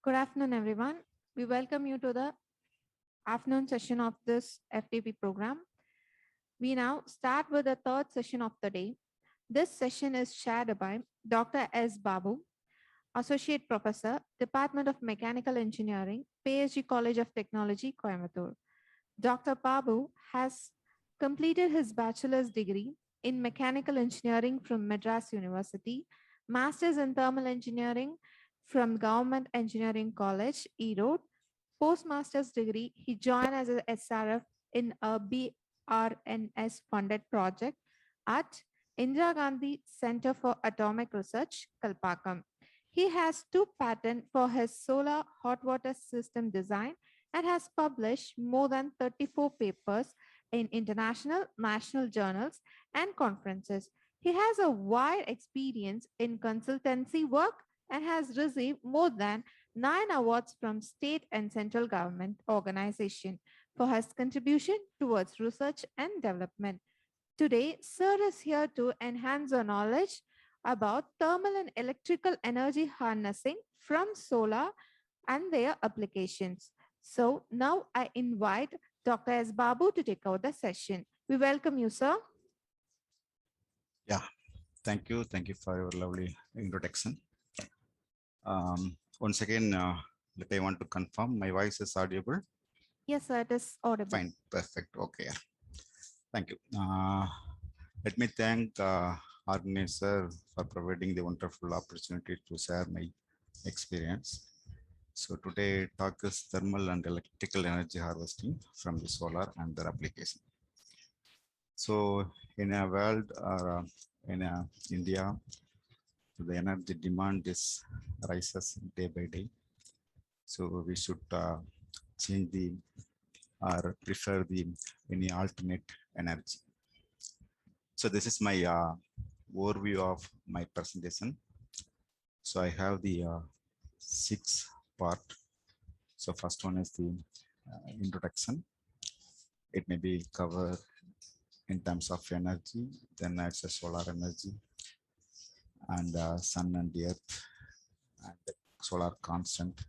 Good afternoon, everyone. We welcome you to the afternoon session of this FTP program. We now start with the third session of the day. This session is chaired by Dr. S. Babu, Associate Professor, Department of Mechanical Engineering, PSG College of Technology, Coimbatore. Dr. Babu has completed his bachelor's degree in mechanical engineering from Madras University, master's in thermal engineering from Government Engineering College, Erode. Postmaster's degree, he joined as a SRF in a BRNS funded project at Indira Gandhi Center for Atomic Research, Kalpakkam. He has two patents for his solar hot water system design and has published more than 34 papers in international, national journals and conferences. He has a wide experience in consultancy work and has received more than 9 awards from state and central government organizations for his contribution towards research and development. Today, Sir is here to enhance our knowledge about thermal and electrical energy harnessing from solar and their applications. So now I invite Dr. S. Babu to take over the session. We welcome you, sir. Yeah, thank you. Thank you for your lovely introduction. Once again, I want to confirm my voice is audible. Yes, sir, it is audible. Fine, perfect. Okay, thank you. Let me thank organizer for providing the wonderful opportunity to share my experience. So today talk is thermal and electrical energy harvesting from the solar and their application. So in a world or in India, the energy demand is rises day by day. So we should change the or prefer the any alternate energy. So this is my overview of my presentation. So I have the 6 part. So first one is the introduction. It may be covered in terms of energy, then it's a solar energy and sun and the earth and the solar constant,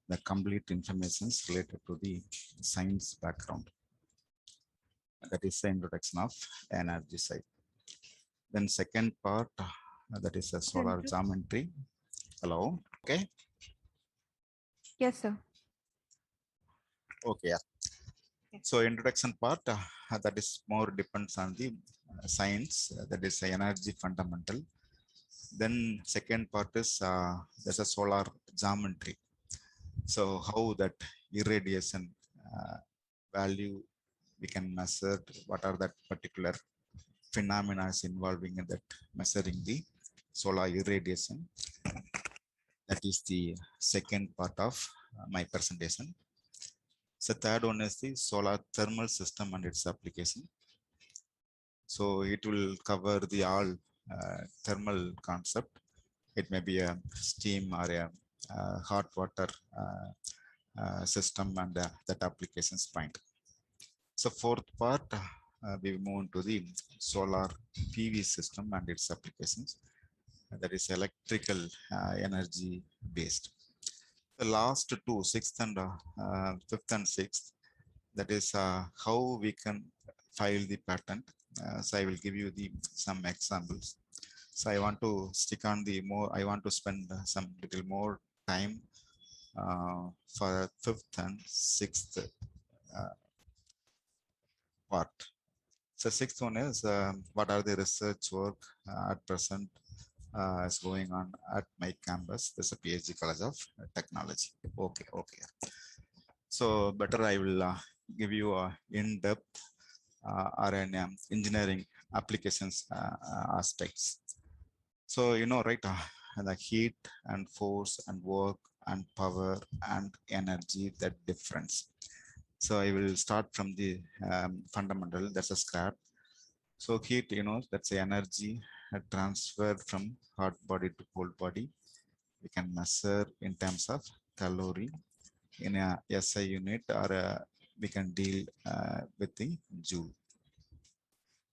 the complete information is related to the science background. That is the introduction of energy side. Then second part, that is a solar geometry. Hello, okay? Yes, sir. Okay, yeah. So introduction part, that is more depends on the science, that is energy fundamental. Then second part is there's a solar geometry. So how that irradiation value we can measure, what are that particular phenomena is involving in that measuring the solar irradiation. That is the second part of my presentation. So third one is the solar thermal system and its application. So it will cover the all thermal concept. It may be a steam or a hot water system and that applications point. So fourth part, we move to the solar PV system and its applications. That is electrical energy based. The last two, sixth and fifth and sixth, that is how we can file the patent. So I will give you the some examples. So I want to stick on the more. I want to spend some little more time for fifth and sixth part. So sixth one is what are the research work at present is going on at my campus. There's a PhD College of Technology. Okay, okay. So better I will give you a in-depth or an engineering applications aspects. So you know, right? The heat and force and work and power and energy, that difference. So I will start from the fundamental. That's a scrap. So heat, you know, that's the energy transferred from hot body to cold body. We can measure in terms of calorie in a SI unit, or we can deal with the joule.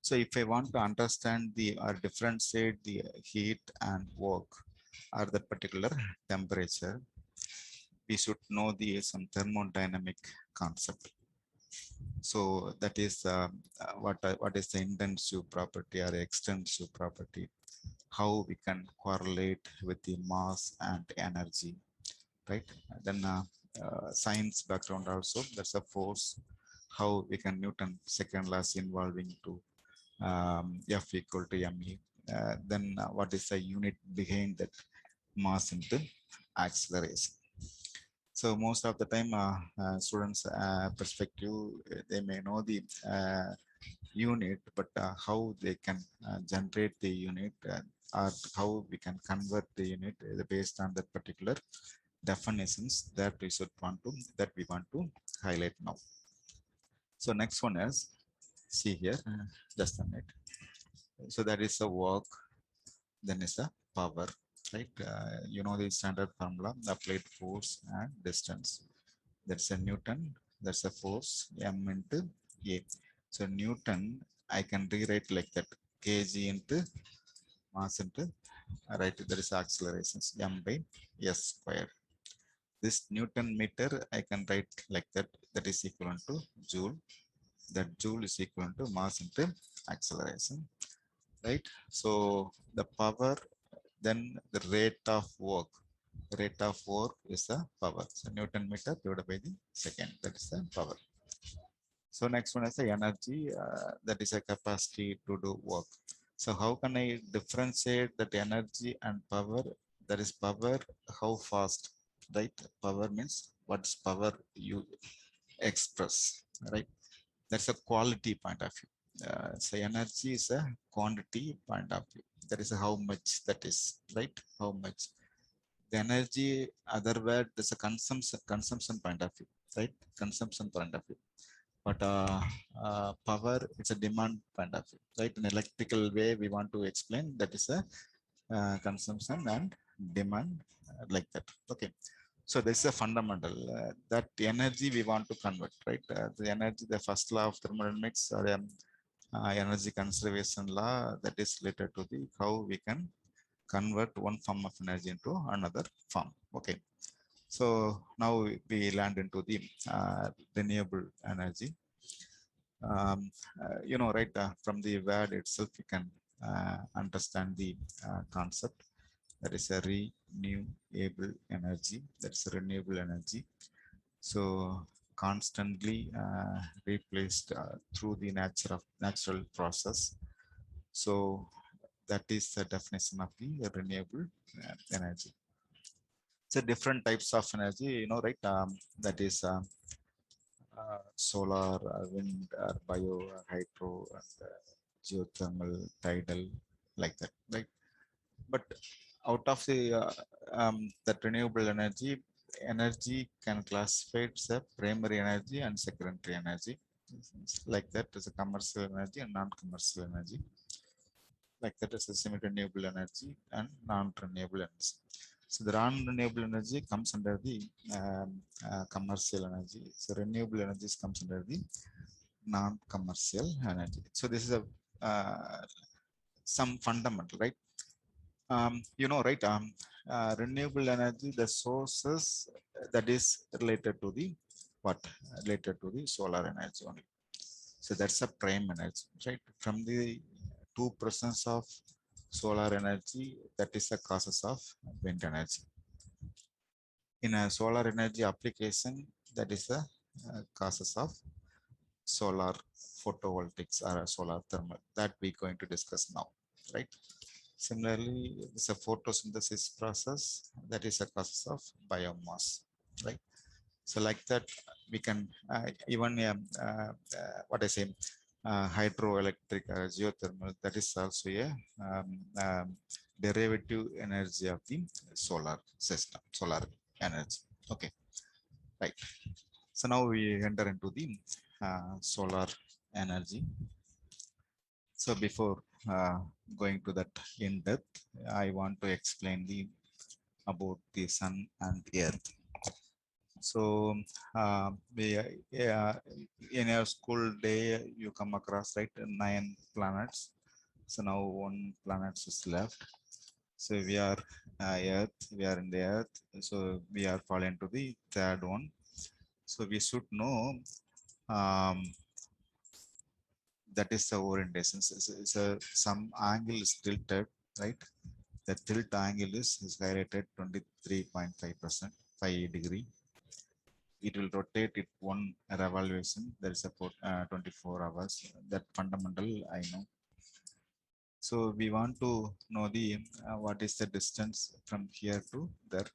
So if I want to understand the or differentiate the heat and work or the particular temperature, we should know the some thermodynamic concept. So that is what is the intensive property or extensive property, how we can correlate with the mass and energy, right? Then science background also, that's a force, how we can Newton second laws involving to F equal to me. Then what is the unit behind that mass into acceleration? So most of the time, students' perspective, they may know the unit, but how they can generate the unit or how we can convert the unit based on that particular definitions that we want to highlight now. So next one is, see here, just a minute. So that is a work, then is a power, right? You know the standard formula, applied force and distance. That's a Newton, that's a force, M into A. So Newton, I can rewrite like that, kg into mass into, right, there is accelerations, M by S square. This Newton meter, I can write like that is equivalent to joule. That joule is equivalent to mass into acceleration, right? So the power, then the rate of work. Rate of work is the power. So Newton meter divided by the second, that is the power. So next one is the energy, that is a capacity to do work. So how can I differentiate that energy and power? That is power, how fast, right? Power means what's power you express, right? That's a quality point of view. So energy is a quantity point of view. That is how much that is, right? How much. The energy, other word, there's a consumption point of view, right? Consumption point of view. But power, it's a demand point of view, right? In electrical way, we want to explain that is a consumption and demand, like that. Okay. So this is a fundamental that energy we want to convert, right? The energy, the first law of thermodynamics or energy conservation law, that is related to the how we can convert one form of energy into another form. Okay. So now we land into the renewable energy. You know, right, from the word itself, you can understand the concept. That is a renewable energy. That's a renewable energy. So constantly replaced through the natural process. So that is the definition of the renewable energy. So different types of energy, you know, right? That is solar, wind, bio, hydro, and geothermal, tidal, like that, right? But out of the that renewable energy, energy can classify as a primary energy and secondary energy. Like that is a commercial energy and non-commercial energy. Like that is a semi-renewable energy and non-renewable energy. So the non-renewable energy comes under the commercial energy. So renewable energies comes under the non-commercial energy. So this is a some fundamental, right? You know, right? Renewable energy, the sources that is related to the what? Related to the solar energy only. So that's a prime energy, right? From the two presence of solar energy, that is the causes of wind energy. In a solar energy application, that is the causes of solar photovoltaics or a solar thermal that we're going to discuss now, right? Similarly, it's a photosynthesis process that is a cause of biomass, right? So like that, we can even what I say, hydroelectric geothermal, that is also a derivative energy of the solar system, solar energy. Okay, right. So now we enter into the solar energy. So before going to that in depth, I want to explain about the sun and earth. So in your school day, you come across, right, 9 planets. So now one planet is left. So we are Earth, we are in the Earth. So we are falling to the third one. So we should know um, that is the orientation. Some angle is tilted, right? The tilt angle is highlighted 23.5%, 5 degree. It will rotate it one revolution. There is about 24 hours. That fundamental I know. So we want to know the what is the distance from here to there.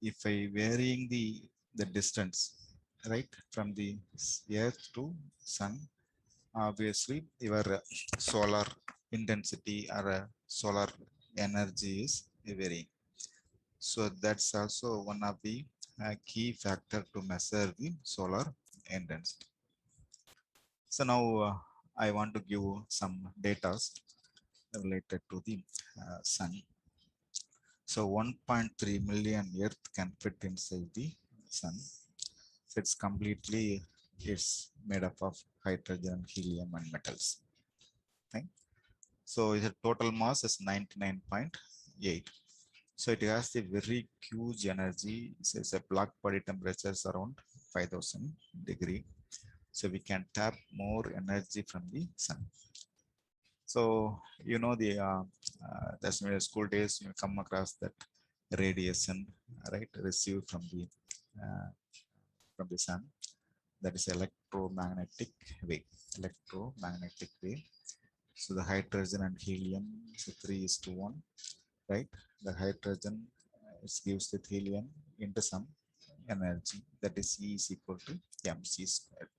If I varying the distance, right, from the Earth to Sun, obviously your solar intensity or solar energy is varying. So that's also one of the key factor to measure the solar intensity. So now I want to give some data related to the sun. So 1.3 million Earth can fit inside the sun. So it's completely, it's made up of hydrogen, helium, and metals. Right? So the total mass is 99.8. So it has a very huge energy. So it's a black body temperature is around 5000 degree. So we can tap more energy from the sun. So you know that's when school days you come across that radiation, right, received uh, from the sun. That is electromagnetic wave. Electromagnetic wave. So the hydrogen and helium, so 3:1, right? The hydrogen gives the helium into some energy, that is E is equal to mc squared.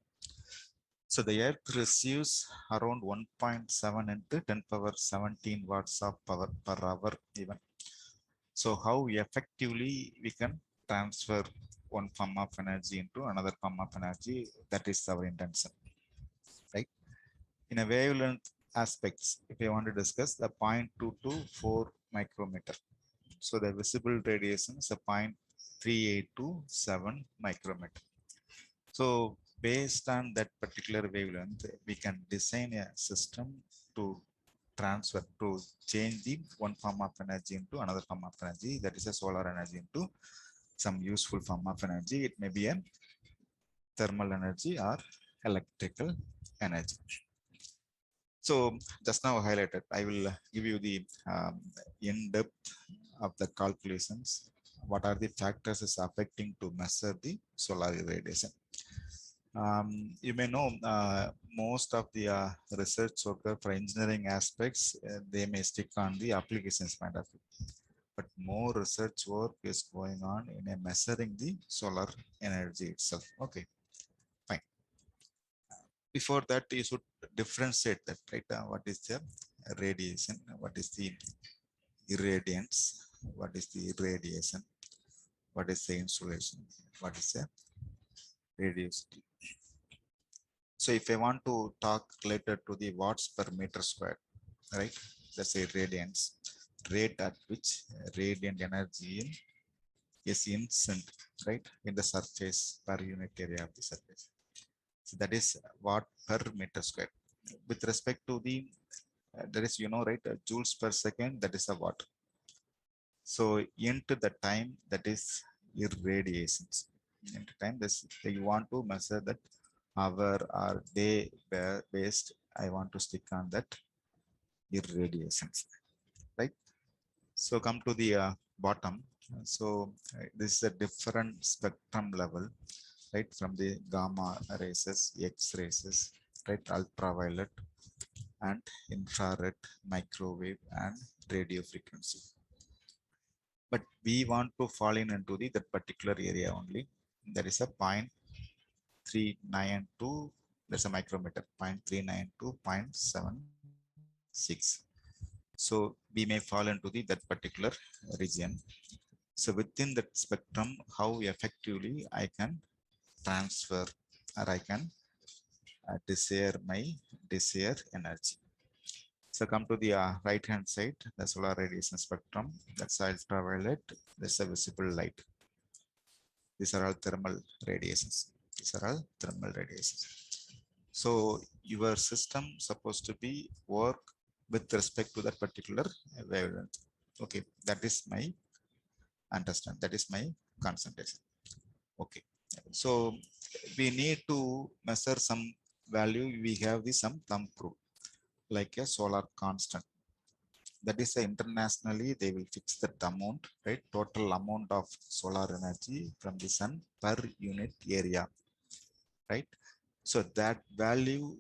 So the Earth receives around 1.7 into 10 power 17 watts of power per hour even. So how effectively we can transfer one form of energy into another form of energy, that is our intention, right? In a wavelength aspects, if you want to discuss the 0.224 micrometer. So the visible radiation is a 0.3827 micrometer. So based on that particular wavelength, we can design a system to transfer, to change the one form of energy into another form of energy, that is a solar energy, into some useful form of energy. It may be a thermal energy or electrical energy. So just now highlighted, I will give you the in-depth of the calculations. What are the factors is affecting to measure the solar irradiation? You may know most of the research worker for engineering aspects, they may stick on the applications point of view. But more research work is going on in a measuring the solar energy itself. Okay, fine. Before that, you should differentiate that, right? What is the radiation? What is the irradiance? What is the irradiation? What is the insulation? What is the radiosity? So if I want to talk related to the watts per meter square, right? Let's say radiance, rate at which radiant energy is incident, right, in the surface per unit area of the surface. So that is watt per meter square. With respect to the, that is, you know, right, joules per second, that is a watt. So into the time, that is irradiations. Into time, this you want to measure that hour or day based. I want to stick on that irradiations, right? So come to the bottom. So this is a different spectrum level, right? From the gamma rays, X rays, right? Ultraviolet and infrared, microwave and radio frequency. But we want to fall in into that particular area only. There is a 0.392, that's a micrometer, 0.392, 0.76. So we may fall into that particular region. So within that spectrum, how effectively I can transfer or I can desire my desire energy. So come to the right hand side, the solar radiation spectrum. That's ultraviolet. That's a visible light. These are all thermal radiations. These are all thermal radiations. So your system supposed to be work with respect to that particular wavelength. Okay, that is my understand. That is my concentration. Okay, so we need to measure some value. We have the some thumb rule like a solar constant. That is internationally they will fix that amount, right? Total amount of solar energy from the sun per unit area, right? So that value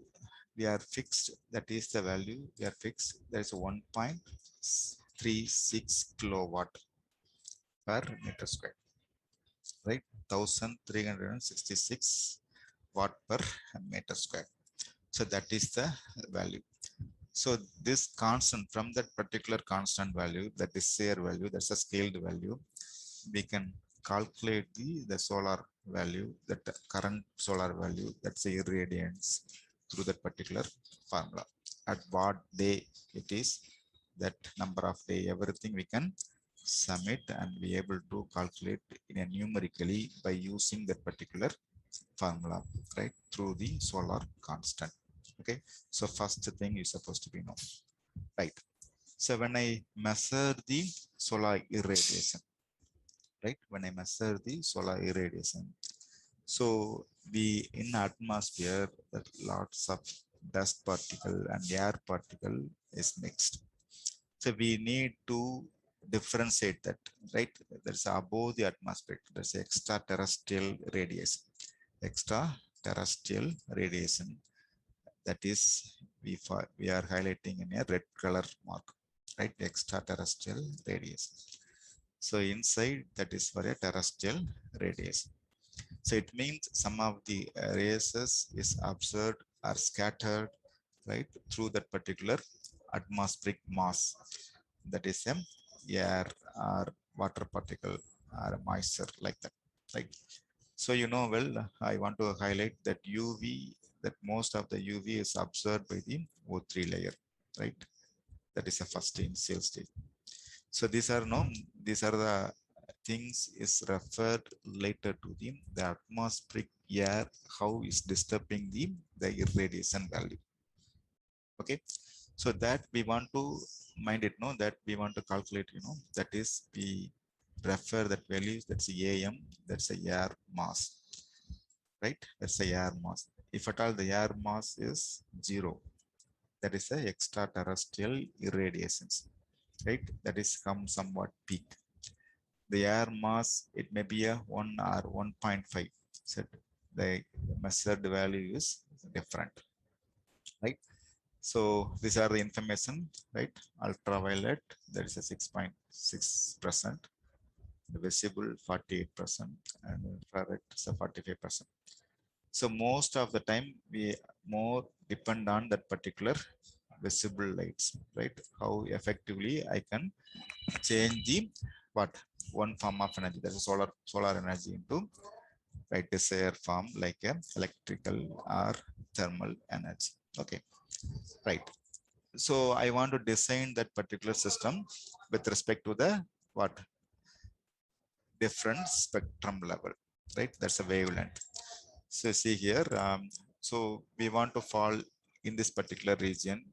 we are fixed. That is the value we are fixed. There is 1.36 kilowatt per meter square, right? 1366 watt per meter square. So that is the value. So this constant from that particular constant value, that is shear value, that's a scaled value, we can calculate the solar value, that current solar value, that's the irradiance through that particular formula. At what day it is, that number of day, everything we can sum it and be able to calculate in a numerically by using that particular formula, right, through the solar constant. Okay, so first thing is supposed to be known, right? So when I measure the solar irradiation, right, when I measure the solar irradiation, so we in atmosphere that lots of dust particle and air particle is mixed. So we need to differentiate that, right? There's above the atmosphere, there's extraterrestrial radiation. Extraterrestrial radiation, that is we are highlighting in a red color mark, right? Extraterrestrial radiation. So inside that is for a terrestrial radiation. So it means some of the rays is observed or scattered, right, through that particular atmospheric mass, that is air or water particle or moisture like that, right? So you know well, I want to highlight that UV, that most of the UV is observed by the O3 layer, right? That is the first initial stage. So these are the things is referred later to the atmospheric air, how is disturbing the irradiation value. Okay, so that we want to mind it, no, that we want to calculate, that is we refer that values, that's the AM, that's the air mass, right? That's the air mass. If at all the air mass is 0, that is a extraterrestrial irradiations, right? That is come somewhat peak. The air mass, it may be a 1 or 1.5. So the measured value is different, right? So these are the information, right? Ultraviolet, there is a 6.6%, the visible 48%, and infrared is a 45%. So most of the time we more depend on that particular visible lights, right? How effectively I can change the what one form of energy, that's a solar energy, into right desired form like a electrical or thermal energy. Okay, right. So I want to design that particular system with respect to the what different spectrum level, right? That's a wavelength. So see here, so we want to fall in this particular region,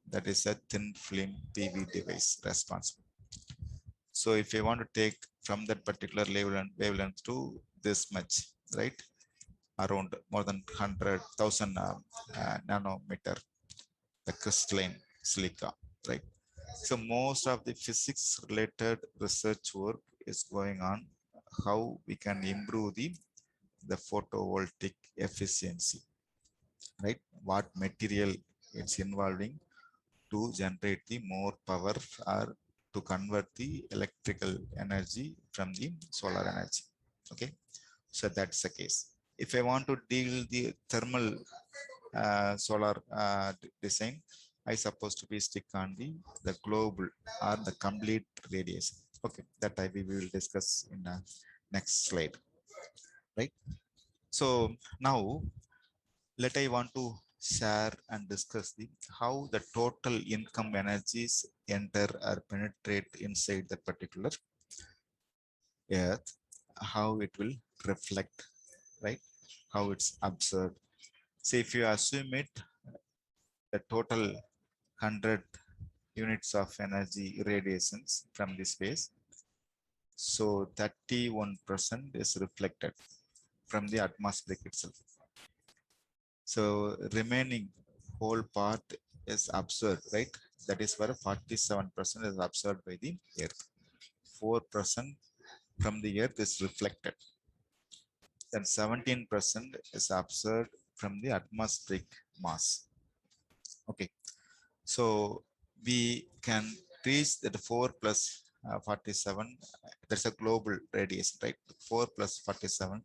that is a thin film PV device responsible. So if you want to take from that particular wavelength to this much, right? Around more than 100,000 nanometer, the crystalline silica, right? So most of the physics related research work is going on, how we can improve the photovoltaic efficiency, right? What material it's involving to generate the more power or to convert the electrical energy from the solar energy. Okay, so that's the case. If I want to deal the thermal solar design, I supposed to be stick on the global or the complete radiation. Okay, that we will discuss in the next slide, right? So now let I want to share and discuss how the total income energies enter or penetrate inside the particular earth, how it will reflect, right? How it's observed. So if you assume it, the total 100 units of energy radiations from the space. So 31% is reflected from the atmosphere itself. So remaining whole part is absorbed, right? That is where 47% is absorbed by the earth. 4% from the earth is reflected. Then 17% is absorbed from the atmospheric mass. Okay. So we can reach that 4 plus 47, that's a global radius, right? 4 plus 47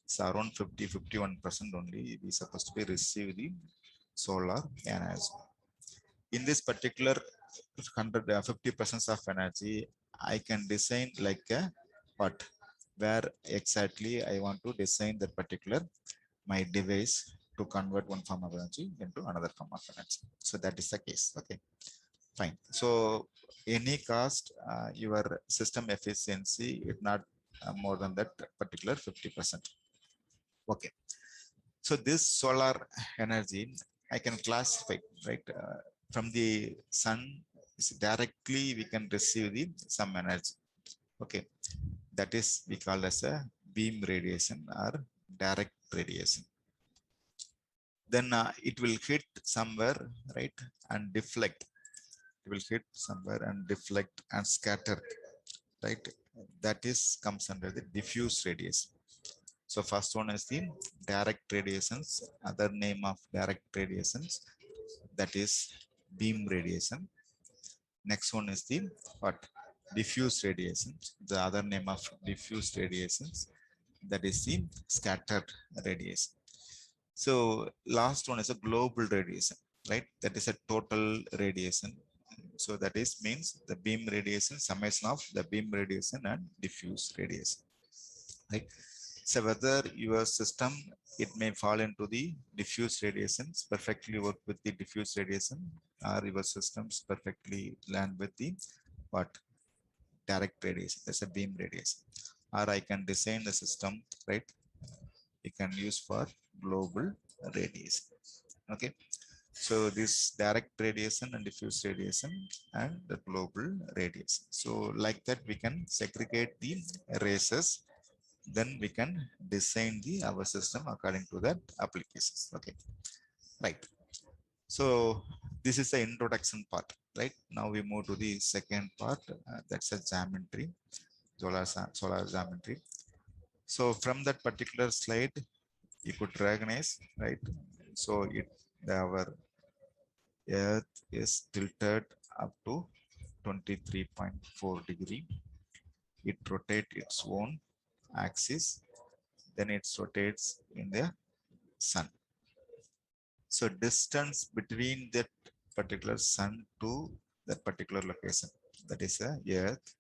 is around 51% only. We supposed to be receive the solar energy. In this particular 50% of energy, I can design like a what? Where exactly I want to design that particular my device to convert one form of energy into another form of energy. So that is the case. Okay. Fine. So any cost, your system efficiency is not more than that particular 50%. Okay. So this solar energy, I can classify, right? From the sun, directly we can receive the some energy. Okay. That is we call as a beam radiation or direct radiation. Then it will hit somewhere, right? And deflect. It will hit somewhere and deflect and scatter, right? That is comes under the diffuse radiation. So first one is the direct radiations. Other name of direct radiations, that is beam radiation. Next one is the what? Diffuse radiation. The other name of diffuse radiations, that is the scattered radiation. So last one is a global radiation, right? That is a total radiation. So that is means the beam radiation, summation of the beam radiation and diffuse radiation, right? So whether your system, it may fall into the diffuse radiations, perfectly work with the diffuse radiation, or your systems perfectly land with the what? Direct radiation, that's a beam radiation. Or I can design the system, right? We can use for global radiation. Okay. So this direct radiation and diffuse radiation and the global radiation. So like that we can segregate the races. Then we can design the our system according to that applications. Okay. Right. So this is the introduction part. Right. Now we move to the second part. That's a geometry, solar geometry. So from that particular slide, you could recognize, right? So our Earth is tilted up to 23.4 degree. It rotates its own axis, then it rotates in the sun. So distance between that particular sun to that particular location, that is a Earth,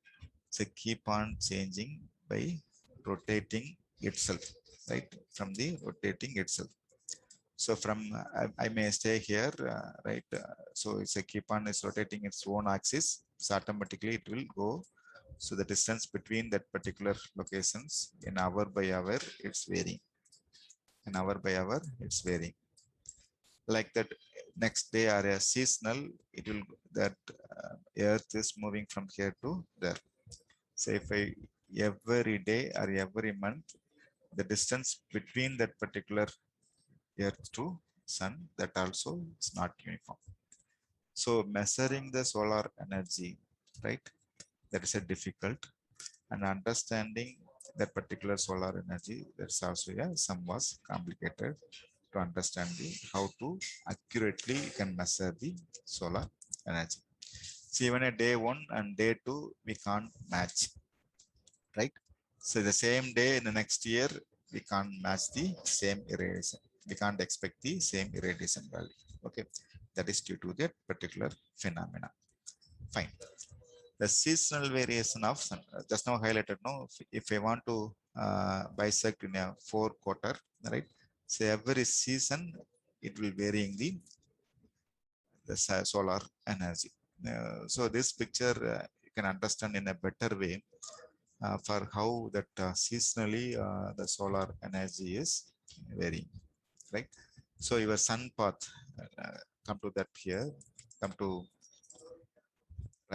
so keep on changing by rotating itself, right? From the rotating itself. So from I may stay here, right? So it's a keep on is rotating its own axis. So automatically it will go. So the distance between that particular locations in hour by hour, it's varying. In hour by hour, it's varying. Like that next day or a seasonal, it will that Earth is moving from here to there. So if I every day or every month, the distance between that particular Earth to sun, that also is not uniform. So measuring the solar energy, right? That is a difficult, and understanding that particular solar energy, that's also somewhat complicated to understand how to accurately you can measure the solar energy. So even a day one and day two, we can't match, right? So the same day in the next year, we can't match the same irradiation. We can't expect the same irradiation value. Okay, that is due to that particular phenomena. Fine. The seasonal variation of sun, just now highlighted. No, if I want to bisect in a 4 quarter, right? So every season it will varying the solar energy. So this picture you can understand in a better way for how that seasonally the solar energy is varying, right? So your sun path, come to that here, come to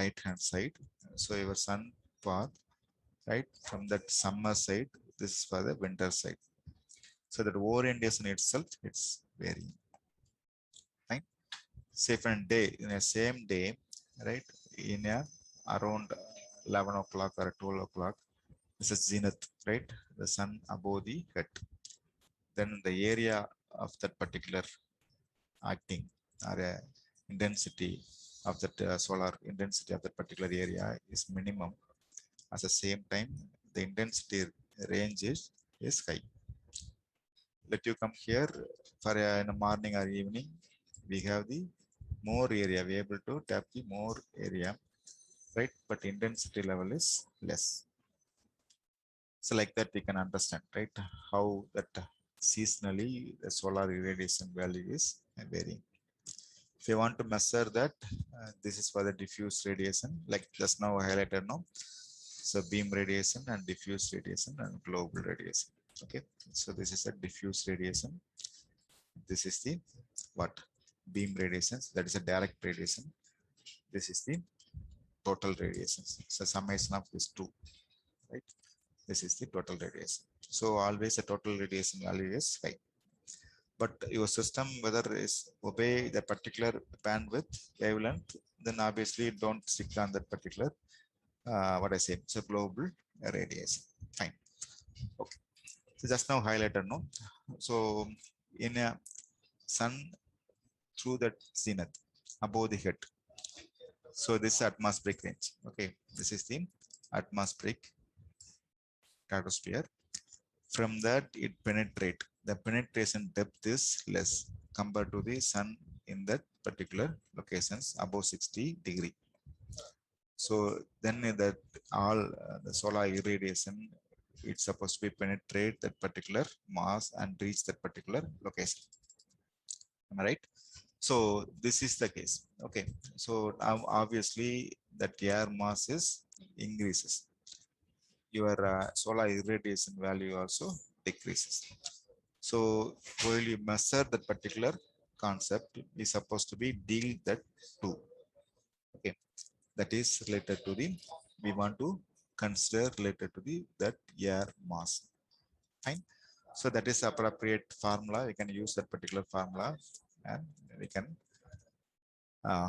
right hand side. So your sun path, right, from that summer side, this is for the winter side. So that orientation itself, it's varying. Right? Say for a day, in a same day, right, in a around 11 o'clock or 12 o'clock, this is zenith, right? The sun above the head. Then the area of that particular acting or intensity of that solar intensity of that particular area is minimum. At the same time, the intensity range is high. Let you come here for in the morning or evening, we have the more area, we are able to tap the more area, right? But intensity level is less. So like that we can understand, right, how that seasonally the solar irradiation value is varying. If you want to measure that, this is for the diffuse radiation, like just now highlighted now. So beam radiation and diffuse radiation and global radiation. Okay, so this is a diffuse radiation. This is the what? Beam radiation. That is a direct radiation. This is the total radiation. So summation of these two, right? This is the total radiation. So always a total radiation value is high. But your system, whether is obey the particular bandwidth wavelength, then obviously don't stick on that particular what I say, so global radiation. Fine. Okay. So just now highlighted, no. So in a sun through that zenith above the head. So this is atmospheric range. Okay, this is the atmospheric stratosphere. From that, it penetrate. The penetration depth is less compared to the sun in that particular locations above 60 degree. So then that all the solar irradiation, it's supposed to be penetrate that particular mass and reach that particular location. Am I right? So this is the case. Okay. So obviously that air mass is increases. Your solar irradiation value also decreases. So while you measure that particular concept, is supposed to be deal that too. Okay, that is related to the, we want to consider related to the that air mass. Fine. So that is appropriate formula. We can use that particular formula and we can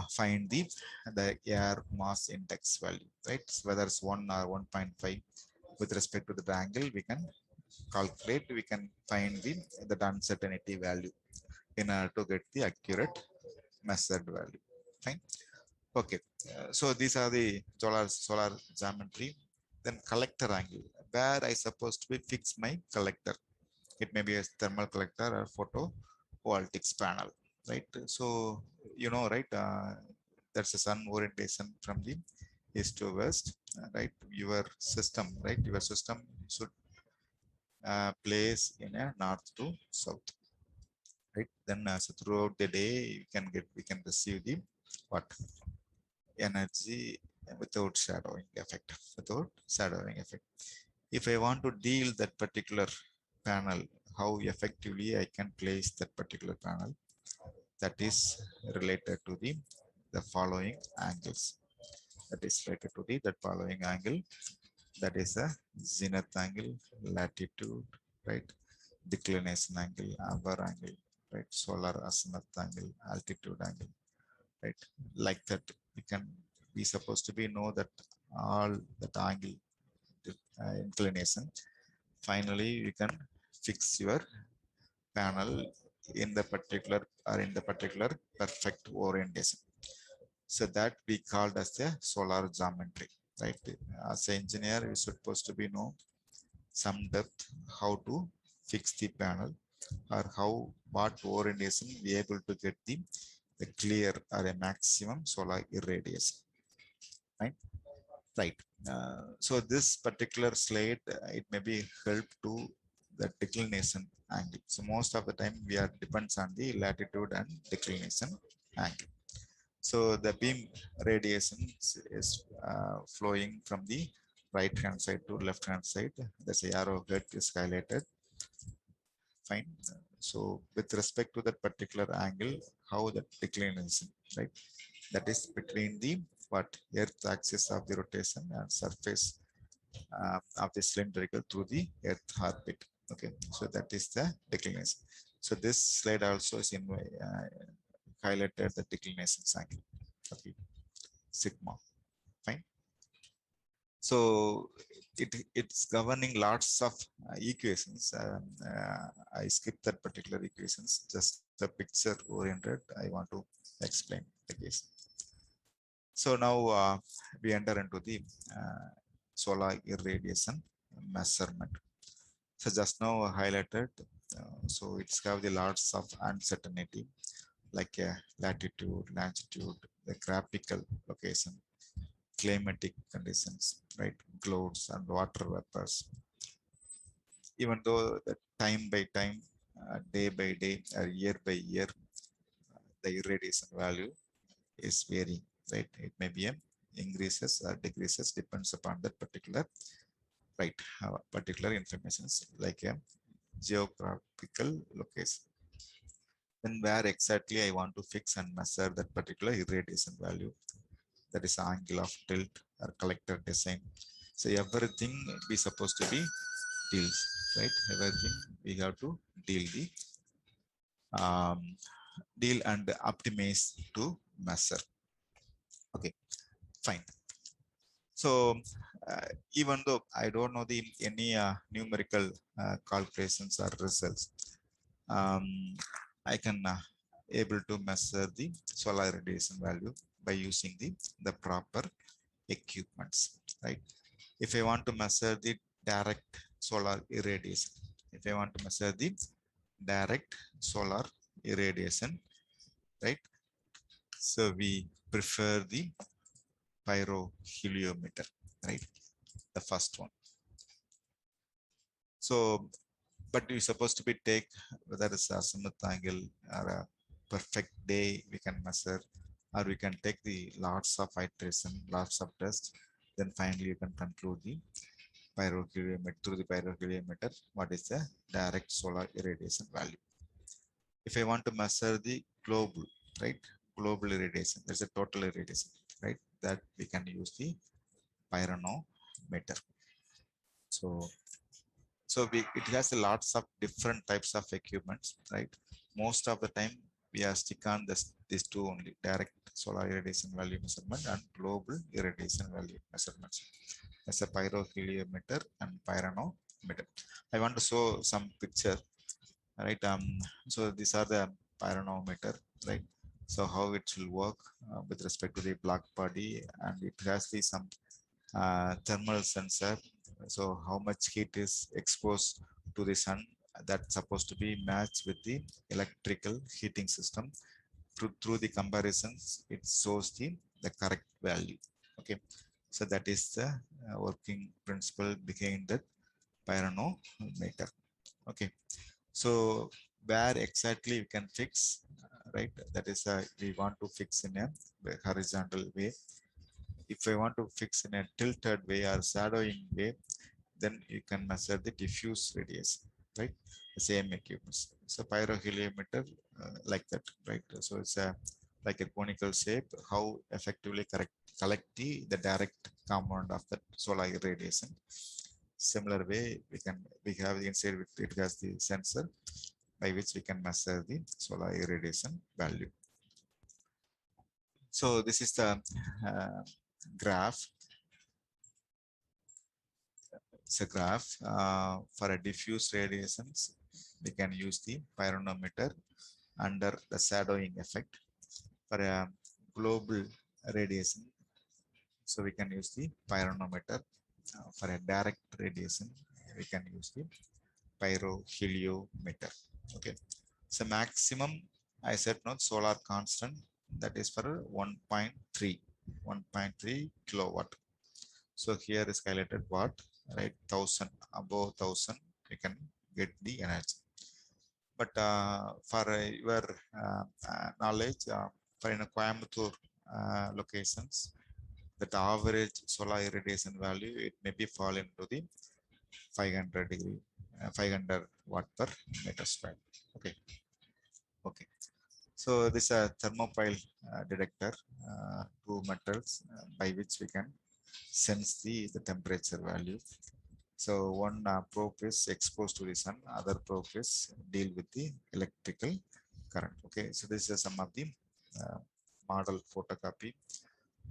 find the air mass index value, right? So whether it's 1 or 1.5 with respect to the angle, we can calculate, we can find the uncertainty value in order to get the accurate measured value. Fine. Okay. So these are the solar geometry. Then collector angle, where I supposed to be fix my collector. It may be a thermal collector or photovoltaics panel, right? So you know, right? That's a sun orientation from the east to west, right? Your system, right? Your system should place in a north to south, right? Then so throughout the day we can receive the what energy without shadowing effect. If I want to deal that particular panel, how effectively I can place that particular panel, that is related to the following angles. That is related to the following angle. That is a zenith angle, latitude, right? Declination angle, amber angle, right? Solar azimuth angle, altitude angle, right? Like that, we supposed to be know that all that angle inclination. Finally, you can fix your panel in the particular perfect orientation. So that we called as the solar geometry, right? As an engineer, you supposed to be know some depth how to fix the panel or how what orientation we able to get the clear or a maximum solar irradiation, right? Right. So this particular slide, it may be help to the declination angle. So most of the time we are depends on the latitude and declination angle. So the beam radiation is flowing from the right hand side to left hand side. That's the arrowhead is highlighted. Fine. So with respect to that particular angle, how the declination, right? That is between the what earth axis of the rotation and surface of the cylindrical through the earth orbit. Okay, so that is the declination. So this slide also is in highlighted the declination angle. Okay, sigma. Fine. So it's governing lots of equations. I skipped that particular equations, just the picture oriented. I want to explain the case. So now we enter into the solar irradiation measurement. So just now highlighted, so it's have the lots of uncertainty like latitude, longitude, the graphical location, climatic conditions, right? Clouds and water vapors. Even though the time by time, day by day, or year by year, the irradiation value is varying, right? It may be a increases or decreases depends upon that particular, right? Particular informations like a geographical location. Then where exactly I want to fix and measure that particular irradiation value, that is angle of tilt or collector design. So everything we supposed to be deals, right? Everything we have to deal the um, deal and optimize to measure. Okay, fine. So even though I don't know the any numerical calculations or results, I can able to measure the solar radiation value by using the proper equipments, right? If I want to measure the direct solar irradiation, if I want to measure the direct solar irradiation, right? So we prefer the pyroheliometer, right? The first one. So, but we're supposed to be take whether it's a azimuth angle or a perfect day we can measure, or we can take the lots of iteration, lots of tests, then finally you can conclude the pyroheliometer through the pyroheliometer what is the direct solar irradiation value. If I want to measure the global, right, global irradiation, there's a total irradiation, right, that we can use the pyranometer. So it has a lots of different types of equipments, right? Most of the time we are stick on these two only, direct solar irradiation value measurement and global irradiation value measurements. As a pyroheliometer and pyranometer. I want to show some picture, right? So these are the pyranometer, right? So how it will work with respect to the black body, and it has the some thermal sensor. So how much heat is exposed to the sun, that's supposed to be matched with the electrical heating system. Through the comparisons, it shows the correct value. Okay, so that is the working principle behind that pyranometer. Okay, so where exactly we can fix, right? That is we want to fix in a horizontal way. If I want to fix in a tilted way or shadowing way, then you can measure the diffuse radius, right? The same equipment. So pyroheliometer like that, right? So it's a like a conical shape. How effectively collect the direct component of the solar radiation. Similar way, we have the inside it has the sensor by which we can measure the solar irradiation value. So this is the graph. It's a graph for a diffuse radiations. We can use the pyranometer under the shadowing effect. For a global radiation, so we can use the pyranometer. For a direct radiation, we can use the pyroheliometer. Okay, so maximum I said not solar constant, that is for 1.3 kilowatt. So here is highlighted what, right? 1000, above 1000 you can get the energy. But for your knowledge, for in a Coimbatore locations, that average solar irradiation value, it may be fall into the 500 watt per meter square. Okay. Okay. So this is a thermopile detector, two metals by which we can sense the temperature value. So one probe is exposed to the sun, other probe is deal with the electrical current. Okay, so this is some of the uh, model photocopy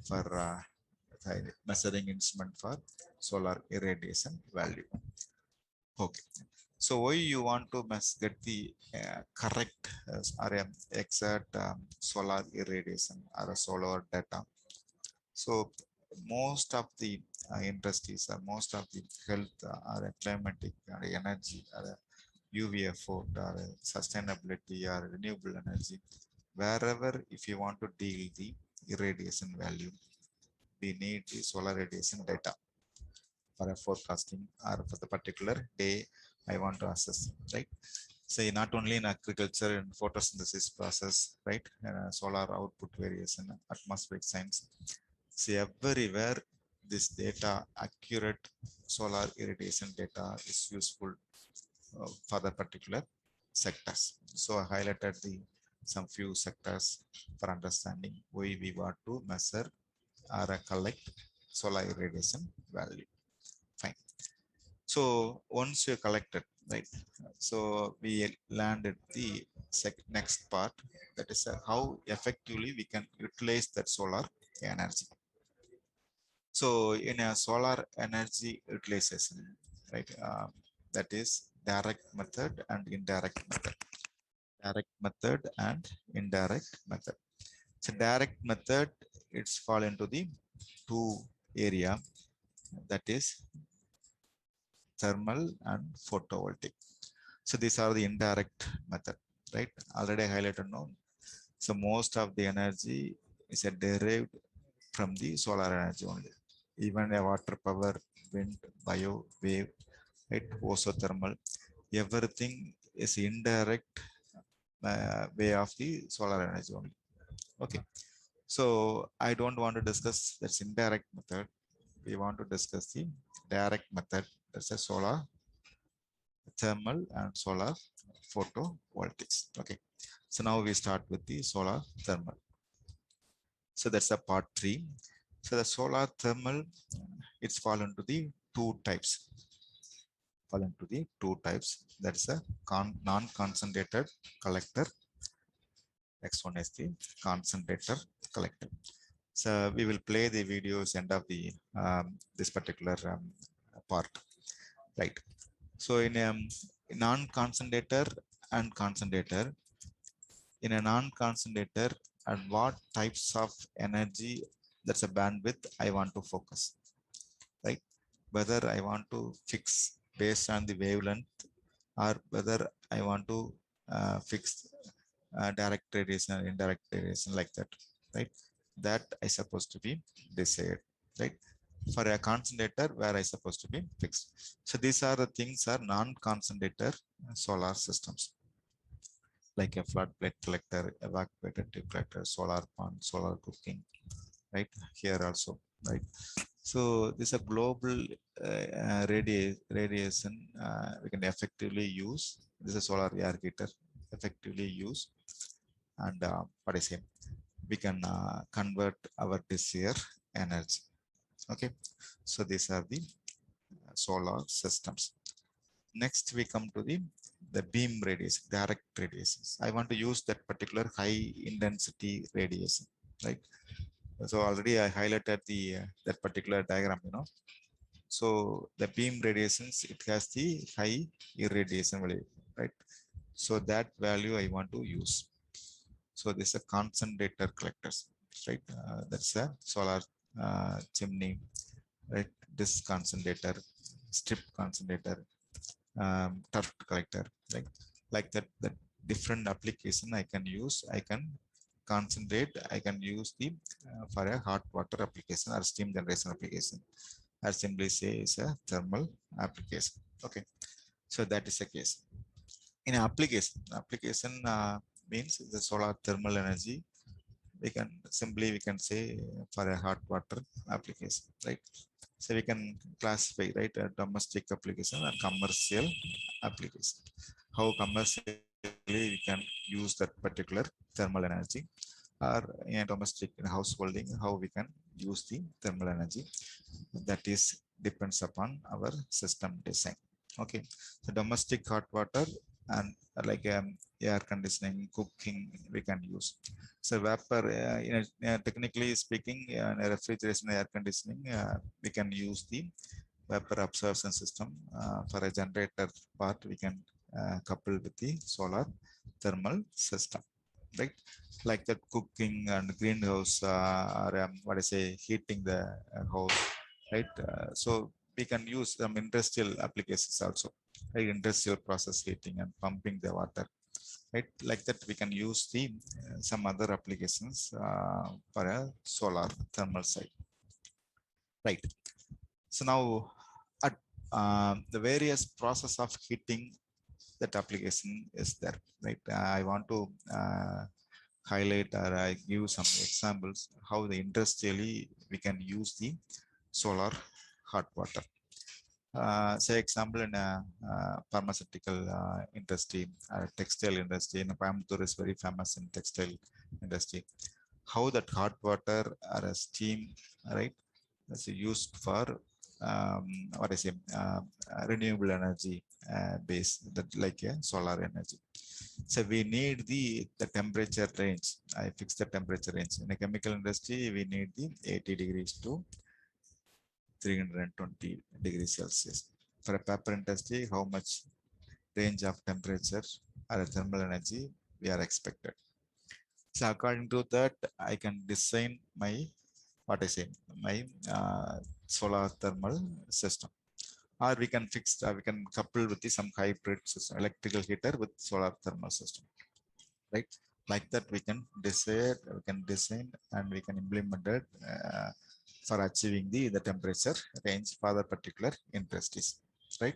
for measuring instrument for solar irradiation value. Okay, so why you want to get the correct or exact solar irradiation or a solar data? So most of the industries or most of the health or climatic or energy or UV effort or sustainability or renewable energy, wherever if you want to deal the irradiation value, we need the solar radiation data for a forecasting or for the particular day I want to assess, right? Say not only in agriculture and photosynthesis process, right? Solar output variation, atmospheric science. See everywhere this data, accurate solar irradiation data is useful for the particular sectors. So I highlighted some few sectors for understanding why we want to measure or collect solar irradiation value. Fine. So once you collected, right? So we landed the next part, that is how effectively we can utilize that solar energy. So in a solar energy utilization, right? That is direct method and indirect method. Direct method and indirect method. So direct method, it's fall into the two area, that is thermal and photovoltaic. So these are the indirect method, right? Already highlighted now. So most of the energy is derived from the solar energy only. Even a water power, wind, bio, wave, right? Also thermal, everything is indirect way of the solar energy only. Okay. So I don't want to discuss that's indirect method. We want to discuss the direct method. That's a solar thermal and solar photovoltaics. Okay. So now we start with the solar thermal. So that's a part 3. So the solar thermal, it's fall into the two types. Fall into the two types. That's a non-concentrated collector. Next one is the concentrator collector. So we will play the videos end of the this particular part, right? So in a non-concentrator and concentrator, in a non-concentrator, and what types of energy, that's a bandwidth I want to focus, right? Whether I want to fix based on the wavelength or whether I want to fix direct radiation or indirect radiation like that, right? That I supposed to be decided, right? For a concentrator where I supposed to be fixed. So these are the things are non-concentrator solar systems, like a flood plate collector, evacuator tube collector, solar pond, solar cooking, right? Here also, right? So this is a global radiation we can effectively use. This is solar air heater, effectively use, and what I say, we can convert our desired energy. Okay, so these are the solar systems. Next, we come to the beam radiation, direct radiations. I want to use that particular high intensity radiation, right? So already I highlighted the that particular diagram, you know. So the beam radiations, it has the high irradiation value, right? So that value I want to use. So this is a concentrator collectors, right? That's a solar chimney, right? This concentrator, strip concentrator, turf collector, like that. That different application I can use. I can concentrate. I can use the for a hot water application or steam generation application. I simply say is a thermal application. Okay, so that is the case. In application means the solar thermal energy. We can say for a hot water application, right? So we can classify, right, a domestic application and commercial application. How commercial we can use that particular thermal energy, or in domestic in householding, how we can use the thermal energy. That is depends upon our system design. Okay, so domestic hot water and like air conditioning, cooking, we can use. So vapor, technically speaking, in a refrigeration, air conditioning, we can use the vapor absorption system. For a generator part, we can couple with the solar thermal system, right? Like that cooking and greenhouse, or what I say, heating the house, right? So we can use some industrial applications also, like industrial process heating and pumping the water, right? Like that we can use the some other applications for a solar thermal side, right? So now at the various process of heating, that application is there, right? I want to highlight or I give some examples how the industrially we can use the solar hot water. Say example in a pharmaceutical industry, textile industry. In Coimbatore is very famous in textile industry. How that hot water or a steam, right, is used for what I say, renewable energy base, that like a solar energy. So we need the temperature range. I fix the temperature range. In a chemical industry, we need the 80 degrees to 320 degrees Celsius. For a paper industry, how much range of temperature or thermal energy we are expected. So according to that, I can design my, what I say, my solar thermal system. Or we can fix, we can couple with the, some hybrid system, electrical heater with solar thermal system, right? Like that we can design and we can implement it for achieving the temperature range for the particular industries, right?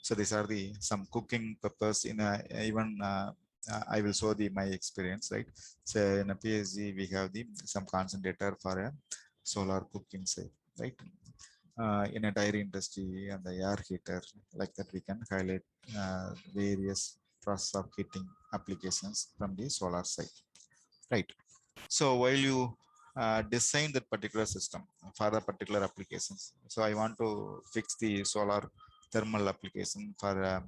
So these are the some cooking purpose in a, even I will show the my experience, right? So in a PSG we have the some concentrator for a solar cooking side, right? In a dairy industry and the air heater, like that we can highlight various process of heating applications from the solar side, right? So while you design that particular system for the particular applications, so I want to fix the solar thermal application for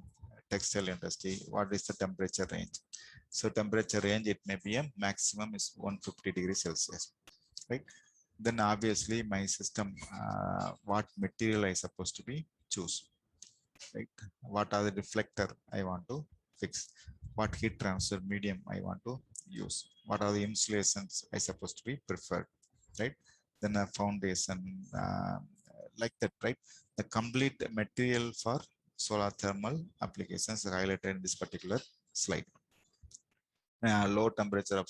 textile industry. What is the temperature range? So temperature range, it may be a maximum is 150 degrees Celsius, right? Then obviously my system, what material I supposed to be choose, right? What are the reflector I want to fix? What heat transfer medium I want to use? What are the insulations I supposed to be preferred, right? Then a foundation, like that, right? The complete material for solar thermal applications highlighted in this particular slide. Low temperature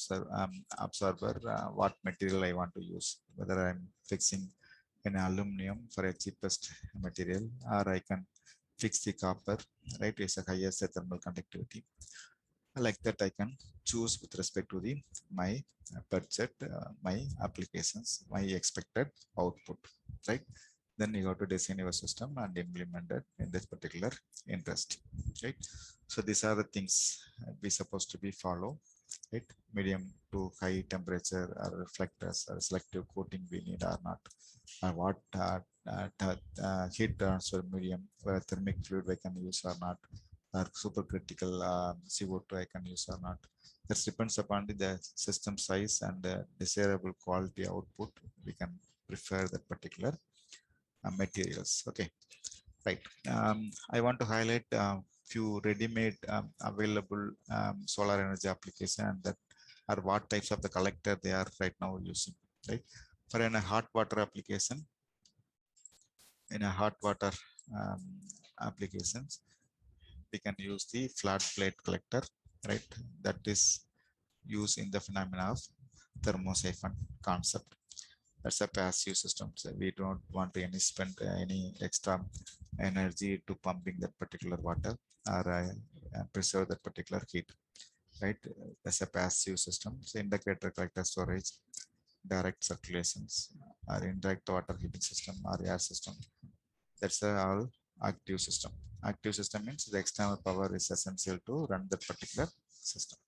absorber, what material I want to use, whether I'm fixing an aluminum for a cheapest material, or I can fix the copper, right? It's a highest thermal conductivity. Like that I can choose with respect to the my budget, my applications, my expected output, right? Then you have to design your system and implement it in this particular interest, right? So these are the things we supposed to be follow, right? Medium to high temperature or reflectors or selective coating we need or not, or what heat transfer medium, where thermic fluid I can use or not, or supercritical CO2 I can use or not. That depends upon the system size and the desirable quality output. We can prefer that particular materials. Okay, right. I want to highlight a few ready-made available solar energy application, and that are what types of the collector they are right now using. Right, for a hot water application, in a hot water um, applications, we can use the flat plate collector, right? That is used in the phenomena of thermosiphon concept. That's a passive system. So we don't want to any spend any extra energy to pumping that particular water or preserve that particular heat, right? That's a passive system. So indicator collector storage, direct circulations, or indirect water heating system or air system. That's all active system. Active system means the external power is essential to run that particular system.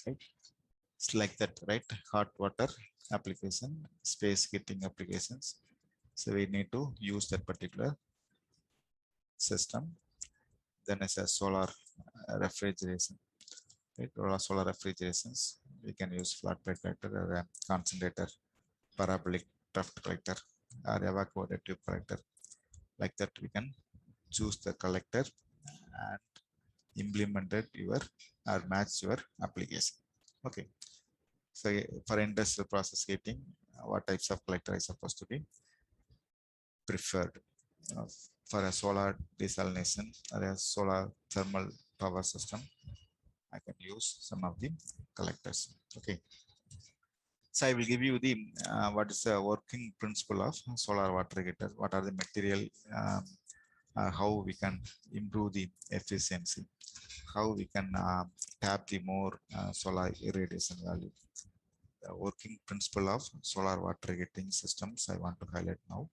Right? It's like that, right? Hot water application, space heating applications. So we need to use that particular system. Then as a solar refrigeration, right? Or solar refrigerations, we can use flat plate collector or a concentrator, parabolic tuft collector, or evacuated tube collector. Like that, we can choose the collector and implement it your or match your application. Okay. So for industrial process heating, what types of collector is supposed to be preferred? For a solar desalination or a solar thermal power system, I can use some of the collectors. Okay. So I will give you the what is the working principle of solar water heater. What are the material? How we can improve the efficiency? How we can tap the more solar irradiation value? The working principle of solar water heating systems I want to highlight now.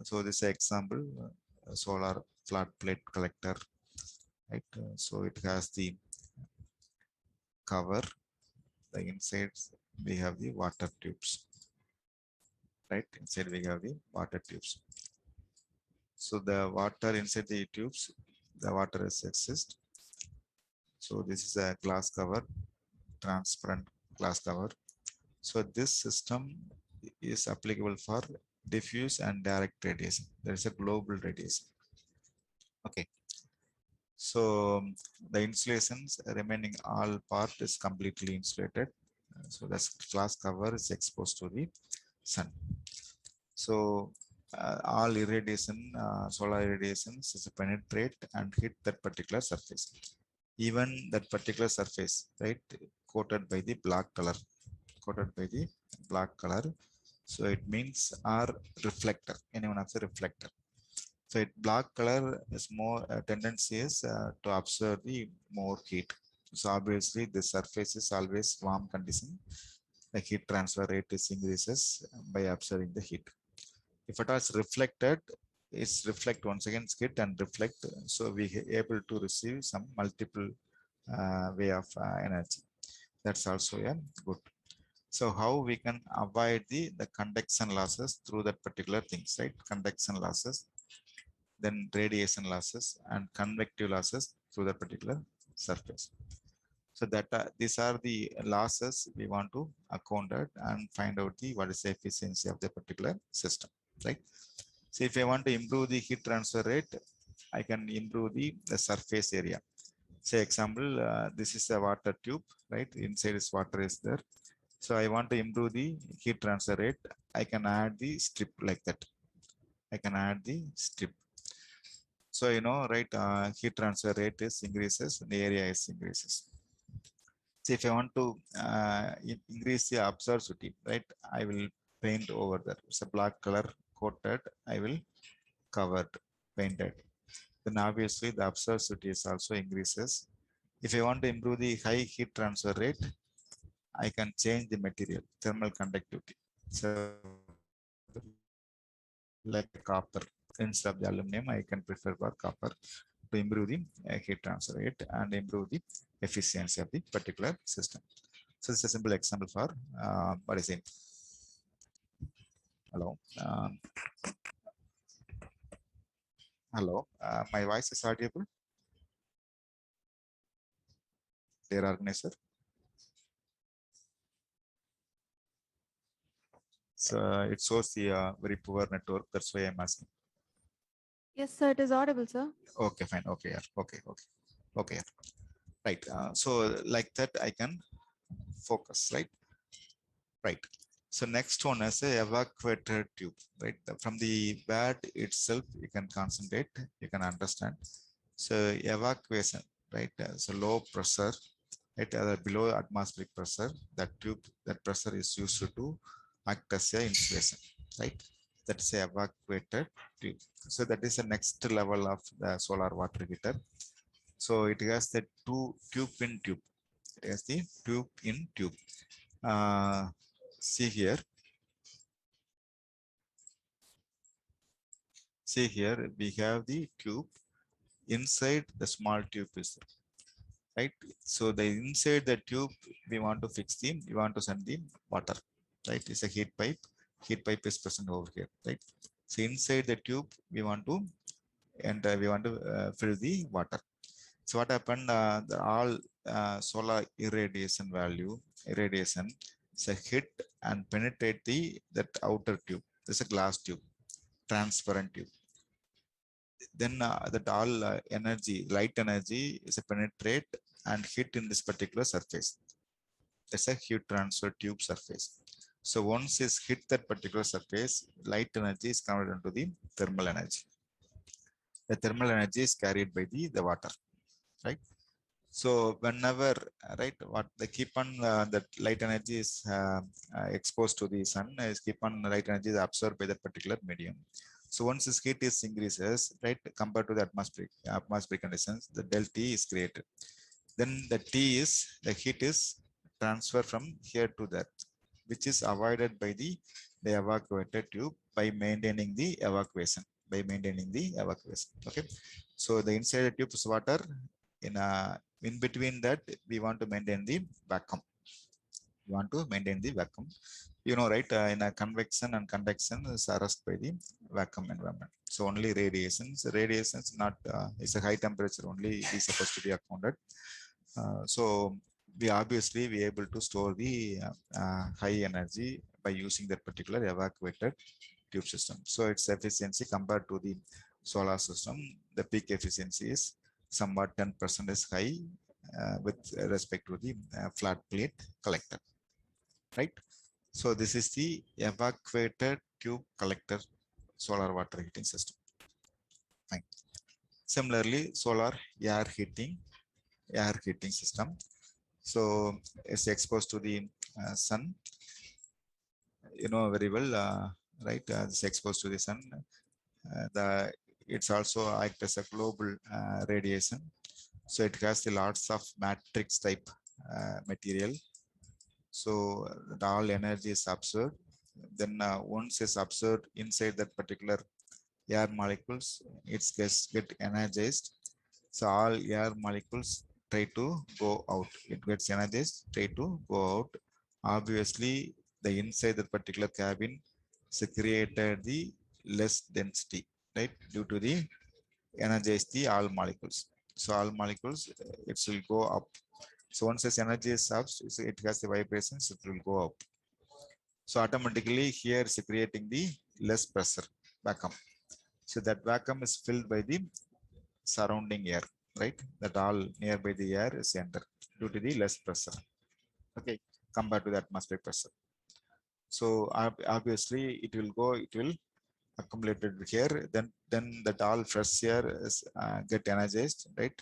So this example, solar flat plate collector, right? So it has the cover, the inside we have the water tubes, right? Inside we have the water tubes. So the water inside the tubes, the water is exist. So this is a glass cover, transparent glass cover. So this system is applicable for diffuse and direct radiation. There is a global radiation. Okay. So the insulations remaining all part is completely insulated. So the glass cover is exposed to the sun. So all irradiation, solar irradiations is penetrate and hit that particular surface. Even that particular surface, right, coated by the black color, coated by the black color. So it means our reflector, anyone of the reflector. So it black color is more tendency is to absorb the more heat. So obviously the surface is always warm condition. The heat transfer rate is increases by absorbing the heat. If it is reflected, it's reflect once again hit and reflect. So we able to receive some multiple way of energy. That's also a good. So how we can avoid the conduction losses through that particular things, right? Conduction losses, then radiation losses and convective losses through that particular surface. So that these are the losses we want to account it and find out the what is the efficiency of the particular system, right? So if I want to improve the heat transfer rate, I can improve the surface area. Say example, this is a water tube, right? Inside is water is there. So I want to improve the heat transfer rate. I can add the strip like that. I can add the strip. So, you know, right, heat transfer rate is increases, the area is increases. So if I want to increase the absorptivity, right, I will paint over that. It's a black color coated, I will cover painted. Then obviously the absorptivity is also increases. If I want to improve the high heat transfer rate, I can change the material, thermal conductivity. So like copper, instead of the aluminum, I can prefer for copper to improve the heat transfer rate and improve the efficiency of the particular system. So this is a simple example for what is it? Hello. Hello. My voice is audible? Dear organizer. So it shows the very poor network. That's why I'm asking. Yes, sir, it is audible, sir. Okay, fine. Okay, yeah. Okay. Right. So like that, I can focus, right? Right. So next one is a evacuated tube, right? From the bed itself, you can concentrate, you can understand. So evacuation, right? So low pressure, right? Below atmospheric pressure, that tube, that pressure is used to act as a insulation, right? That's a evacuated tube. So that is the next level of the solar water heater. So it has the tube in tube. It has the tube in tube. See See here, we have the tube. Inside the small tube is right. So the inside the tube, we want to fix the, we want to send the water, right? It's a heat pipe. Heat pipe is present over here, right? So inside the tube, we want to, and we want to fill the water. So what happened? The all solar irradiation value, irradiation, so hit and penetrate the that outer tube. This is a glass tube, transparent tube. Then that all energy, light energy, is a penetrate and hit in this particular surface. That's a heat transfer tube surface. So once it's hit that particular surface, light energy is converted into the thermal energy. The thermal energy is carried by the water, right? So whenever, right, what they keep on that light energy is exposed to the sun, is keep on light energy is absorbed by that particular medium. So once this heat is increases, right, compared to the atmospheric conditions, the del T is created. Then the T is, the heat is transferred from here to there, which is avoided by the evacuated tube by maintaining the evacuation, okay. So the inside the tube is water. In between that, we want to maintain the vacuum. You know, right? In a convection and convection is arrested by the vacuum environment. So only radiations not it's a high temperature only is supposed to be accounted. So we obviously be able to store the high energy by using that particular evacuated tube system. So its efficiency compared to the solar system, the peak efficiency is somewhat 10% is high with respect to the flat plate collector, right? So this is the evacuated tube collector solar water heating system. Fine. Similarly, solar air heating system. So it's exposed to the sun, you know very well, right? It's exposed to the sun. It's also act as a global radiation. So it has the lots of matrix type material. So all energy is absorbed. Then once it's absorbed inside that particular air molecules, it gets get energized. So all air molecules try to go out. It gets energized, try to go out. Obviously, the inside that particular cabin is created the less density, right? Due to the energize the all molecules. So all molecules, it will go up. So once this energy is up, it has the vibrations, it will go up. So automatically here is creating the less pressure vacuum. So that vacuum is filled by the surrounding air, right? That all nearby the air is entered due to the less pressure, okay, compared to the atmospheric pressure. So obviously it will accumulated here, then that all fresh air is get energized, right?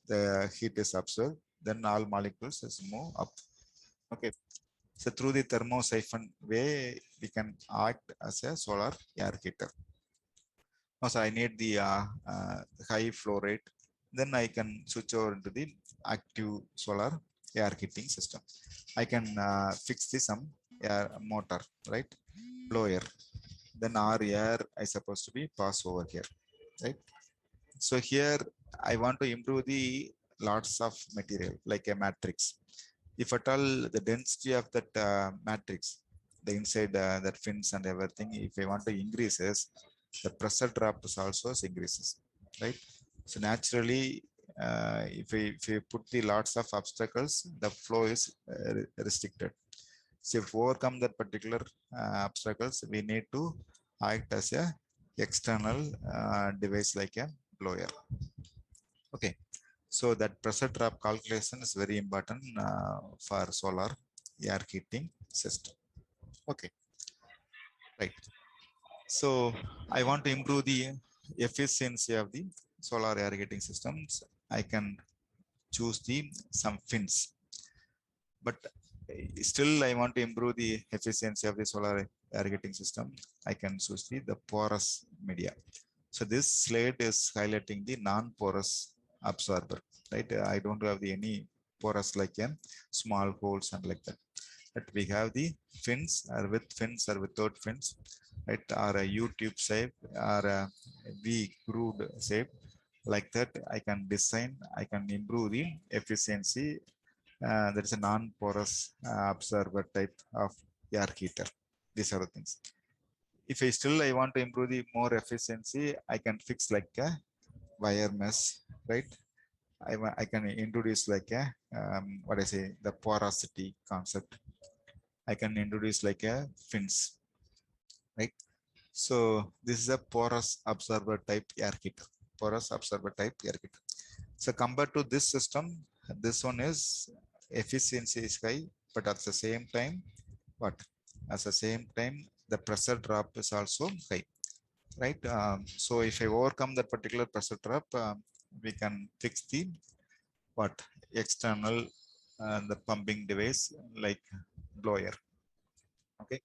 The heat is absorbed, then all molecules is move up, okay. So through the thermosiphon way, we can act as a solar air heater. Now, so I need the high flow rate, then I can switch over into the active solar air heating system. I can fix the some air motor, right? Blower. Then our air is supposed to be pass over here, right? So here I want to improve the lots of material like a matrix. If at all the density of that matrix, the inside that fins and everything, if I want to increases, the pressure drop is also increases, right? So naturally, if we put the lots of obstacles, the flow is restricted. So if overcome that particular obstacles, we need to act as a external device like a blower. Okay, so that pressure drop calculation is very important for solar air heating system. Okay, right. So I want to improve the efficiency of the solar air heating systems. I can choose the some fins, but still I want to improve the efficiency of the solar air heating system. I can choose the porous media. So this slide is highlighting the non-porous absorber, right? I don't have any porous like small holes and like that. But we have the fins or with fins or without fins. right? Or a U-tube shape or a V-grooved shape. Like that, I can design, I can improve the efficiency. There is a non-porous observer type of air heater. These are the things. If I want to improve the more efficiency, I can fix like a wire mesh, right? I can introduce like a what I say, the porosity concept. I can introduce like a fins, right? So this is a porous observer type air heater. Porous observer type air heater. So compared to this system, this one is efficiency is high, but at the same time, what? At the same time, the pressure drop is also high, right? So if I overcome that particular pressure drop, we can fix the what external the pumping device like blower. Okay,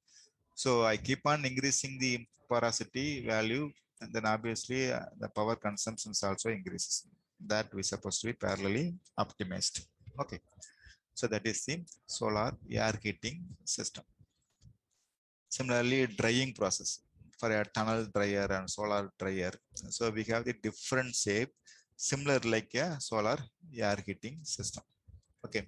so I keep on increasing the porosity value, and then obviously the power consumption also increases. That we supposed to be parallelly optimized. Okay, so that is the solar air heating system. Similarly, drying process for a tunnel dryer and solar dryer. So we have the different shape, similar like a solar air heating system. Okay,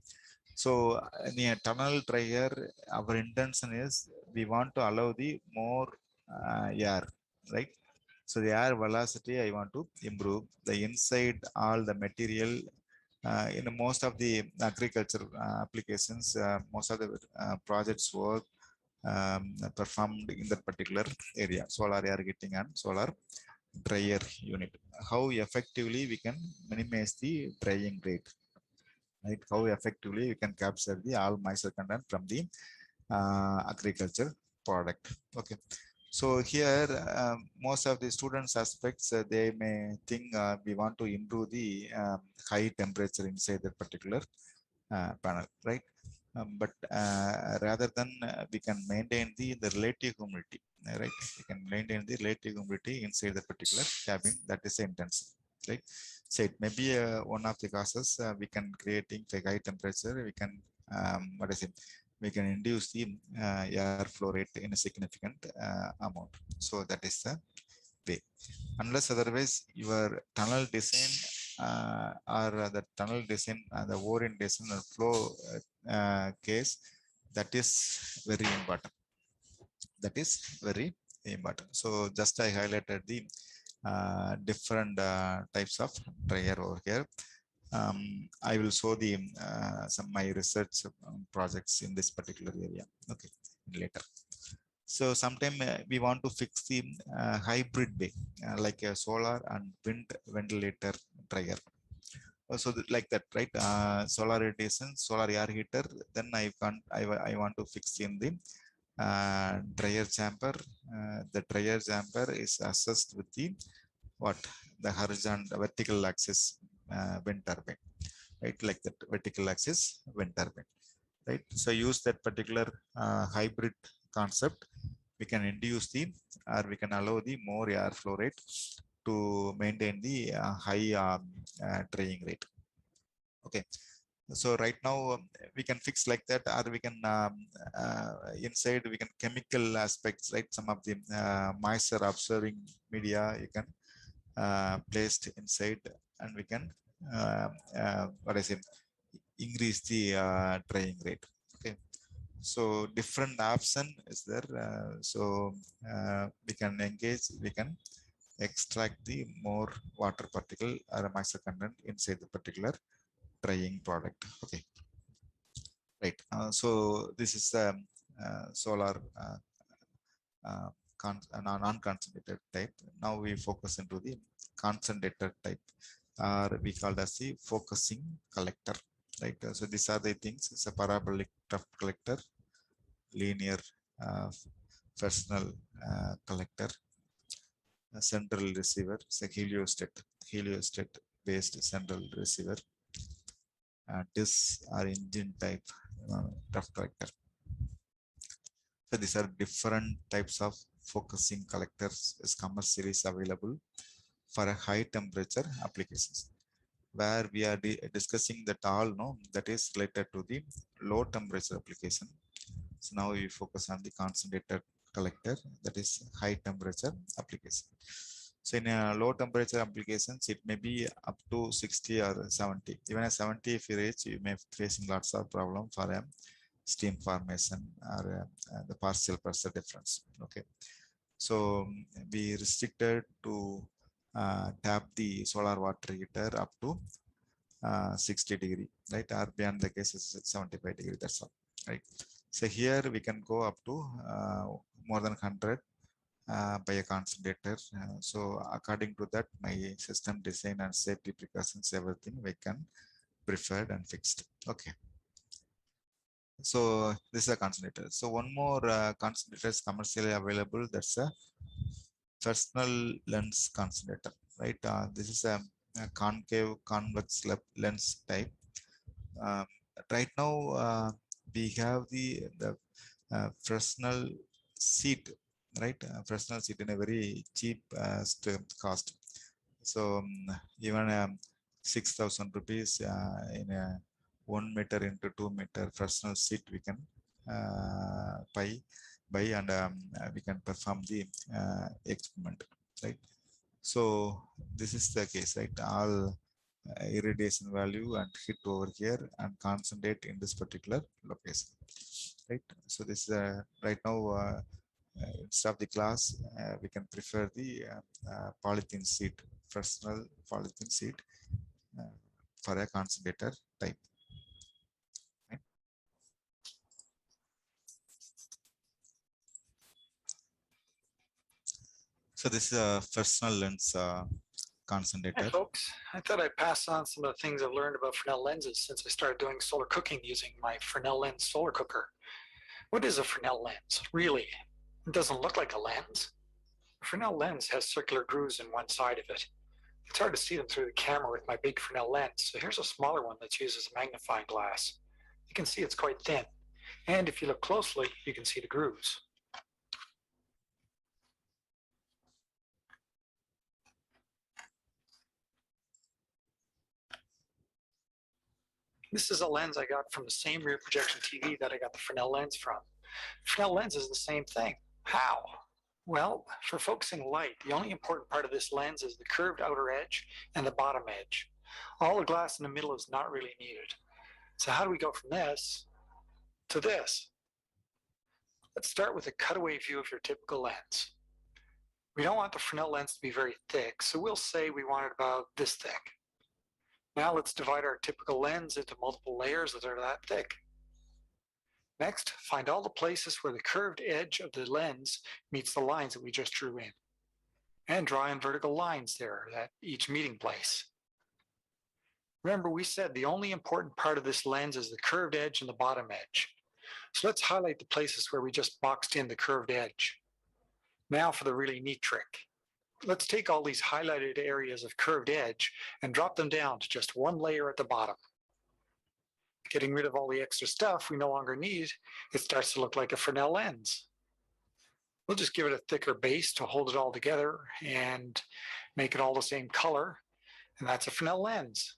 so in a tunnel dryer, our intention is we want to allow the more air, right? So the air velocity I want to improve. The inside all the material in most of the agriculture applications, most of the projects work performed in that particular area, solar air heating and solar dryer unit. How effectively we can minimize the drying rate, right? How effectively we can capture the all moisture content from the agriculture product. Okay, so here most of the students aspects they may think we want to improve the high temperature inside that particular panel, right? But rather than we can maintain the relative humidity, right? We can maintain the relative humidity inside the particular cabin. That is the intention, right? So it may be one of the causes we can creating the high temperature. We can what is it? We can induce the air flow rate in a significant amount. So that is the way. Unless otherwise your tunnel design or the tunnel design, the orientation or flow case, that is very important. That is very important. So just I highlighted the different types of dryer over here. I will show the some my research projects in this particular area. Okay, later. So sometime we want to fix the hybrid way, like a solar and wind ventilator dryer. So like that, right? Solar radiation, solar air heater. Then I can't. I want to fix in the dryer chamber. The dryer chamber is assessed with the what the horizontal vertical axis wind turbine, right? Like that vertical axis wind turbine, right? So use that particular hybrid concept. We can induce the or we can allow the more air flow rate to maintain the high drying rate. Okay, so right now we can fix like that, or we can inside we can chemical aspects, right? Some of the moisture observing media you can placed inside, and we can what I say, increase the drying rate. Okay, so different option is there. So we can engage, we can extract the more water particle or moisture content inside the particular drying product. Okay, right. So this is the solar non-concentrated type. Now we focus into the concentrated type, or we call as the focusing collector, right? So these are the things. It's a parabolic tuft collector, linear Fresnel collector, a central receiver, it's a heliostat based central receiver, disc or engine type tuft collector. So these are different types of focusing collectors is commercially available for a high temperature applications. Where we are discussing that all no, that is related to the low temperature application. So now we focus on the concentrated collector, that is high temperature application. So in a low temperature applications, it may be up to 60 or 70. Even at 70, if you reach, you may facing lots of problem for a steam formation or the partial pressure difference. Okay, so we restricted to tap the solar water heater up to 60 degree, right? Or beyond the case is 75 degree. That's all, right? So here we can go up to more than 100 by a concentrator. So according to that, my system design and safety precautions, everything we can preferred and fixed. Okay. So this is a concentrator. So one more concentrator is commercially available. That's a Fresnel lens concentrator, right? This is a concave convex lens type. Right now, we have the Fresnel seat, right? Fresnel seat in a very cheap cost. So even 6,000 rupees in a 1 meter into 2 meter Fresnel seat we can buy and we can perform the experiment, right? So this is the case, right? All irradiation value and hit over here and concentrate in this particular location, right? So this is right now instead of the glass, we can prefer the polythene sheet, Fresnel polythene sheet for a concentrator type. Right? So this is a Fresnel lens concentrator. Hi folks, I thought I'd pass on some of the things I've learned about Fresnel lenses since I started doing solar cooking using my Fresnel lens solar cooker. What is a Fresnel lens? Really, it doesn't look like a lens. A Fresnel lens has circular grooves in one side of it. It's hard to see them through the camera with my big Fresnel lens, so here's a smaller one that uses a magnifying glass. You can see it's quite thin, and if you look closely, you can see the grooves. This is a lens I got from the same rear projection TV that I got the Fresnel lens from. Fresnel lens is the same thing. How? Well, for focusing light, the only important part of this lens is the curved outer edge and the bottom edge. All the glass in the middle is not really needed. So how do we go from this to this? Let's start with a cutaway view of your typical lens. We don't want the Fresnel lens to be very thick, so we'll say we want it about this thick. Now let's divide our typical lens into multiple layers that are that thick. Next, find all the places where the curved edge of the lens meets the lines that we just drew in. And draw in vertical lines there at each meeting place. Remember, we said the only important part of this lens is the curved edge and the bottom edge. So let's highlight the places where we just boxed in the curved edge. Now for the really neat trick. Let's take all these highlighted areas of curved edge and drop them down to just one layer at the bottom. Getting rid of all the extra stuff we no longer need, it starts to look like a Fresnel lens. We'll just give it a thicker base to hold it all together and make it all the same color, and that's a Fresnel lens.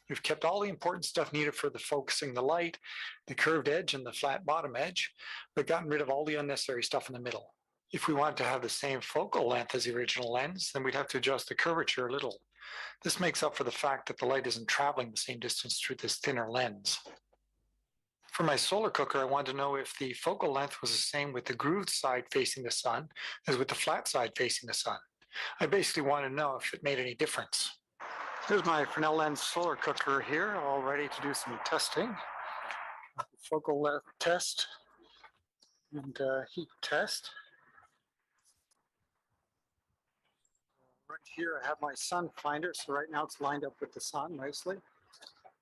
We've kept all the important stuff needed for the focusing the light, the curved edge and the flat bottom edge, but gotten rid of all the unnecessary stuff in the middle. If we wanted to have the same focal length as the original lens, then we'd have to adjust the curvature a little. This makes up for the fact that the light isn't traveling the same distance through this thinner lens. For my solar cooker, I wanted to know if the focal length was the same with the grooved side facing the sun as with the flat side facing the sun. I basically want to know if it made any difference. Here's my Fresnel lens solar cooker here, all ready to do some testing. Focal length test and heat test. Right here I have my sun finder, so right now it's lined up with the sun nicely.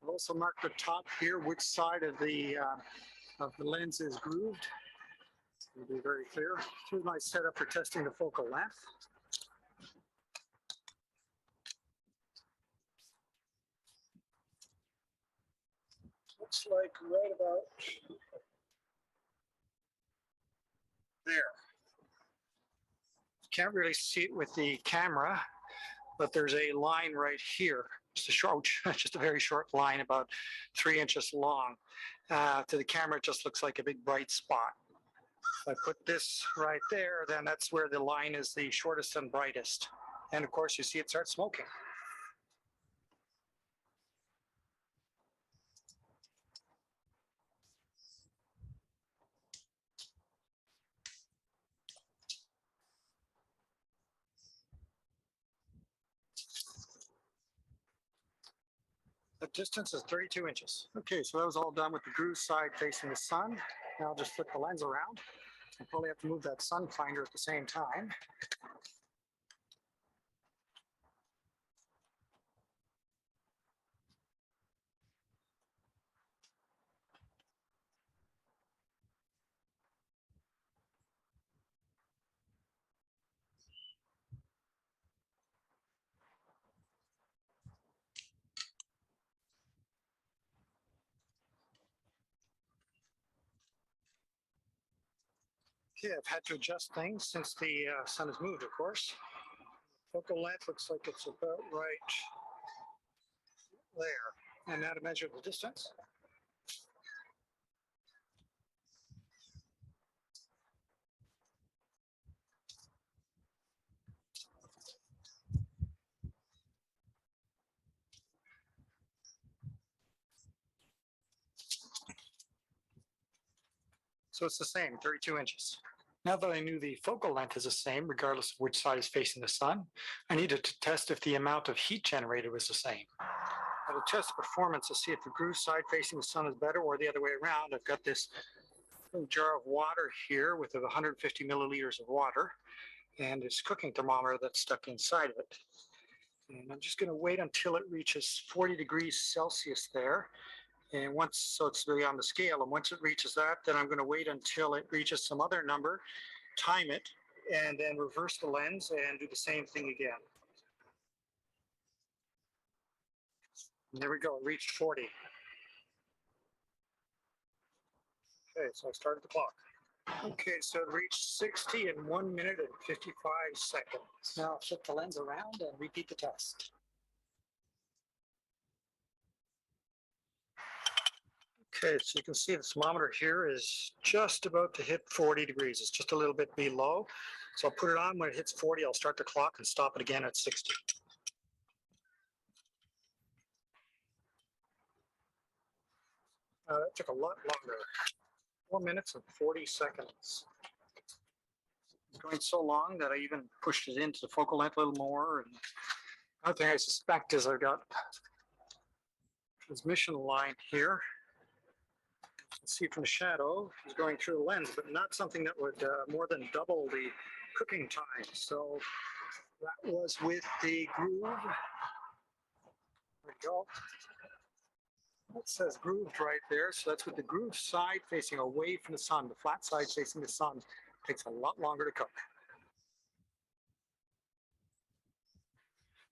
I've also marked the top here, which side of the lens is grooved. It'll be very clear. Here's my setup for testing the focal length. Looks like right about there. Can't really see it with the camera, but there's a line right here. Just a very short line, about 3 inches long. To the camera, it just looks like a big bright spot. If I put this right there, then that's where the line is the shortest and brightest. And of course, you see it starts smoking. The distance is 32 inches. Okay, so that was all done with the groove side facing the sun. Now I'll just flip the lens around. I probably have to move that sun finder at the same time. Okay, I've had to adjust things since the sun has moved, of course. Focal length looks like it's about right there. And now to measure the distance. So it's the same, 32 inches. Now that I knew the focal length is the same, regardless of which side is facing the sun, I needed to test if the amount of heat generated was the same. Now to test the performance to see if the groove side facing the sun is better or the other way around, I've got this little jar of water here with 150 milliliters of water and this cooking thermometer that's stuck inside of it. And I'm just going to wait until it reaches 40 degrees Celsius there. And once, so it's really on the scale, and once it reaches that, then I'm going to wait until it reaches some other number, time it, and then reverse the lens and do the same thing again. And there we go, it reached 40. Okay, so I started the clock. Okay, so it reached 60 in 1 minute and 55 seconds. Now I'll flip the lens around and repeat the test. Okay, so you can see the thermometer here is just about to hit 40 degrees. It's just a little bit below. So I'll put it on. When it hits 40, I'll start the clock and stop it again at 60. That took a lot longer. 4 minutes and 40 seconds. It's going so long that I even pushed it into the focal length a little more. And another thing I suspect is I've got transmission line here. You can see from the shadow is going through the lens, but not something that would more than double the cooking time. So that was with the groove. There we go. It says grooved right there. So that's with the groove side facing away from the sun. The flat side facing the sun takes a lot longer to cook.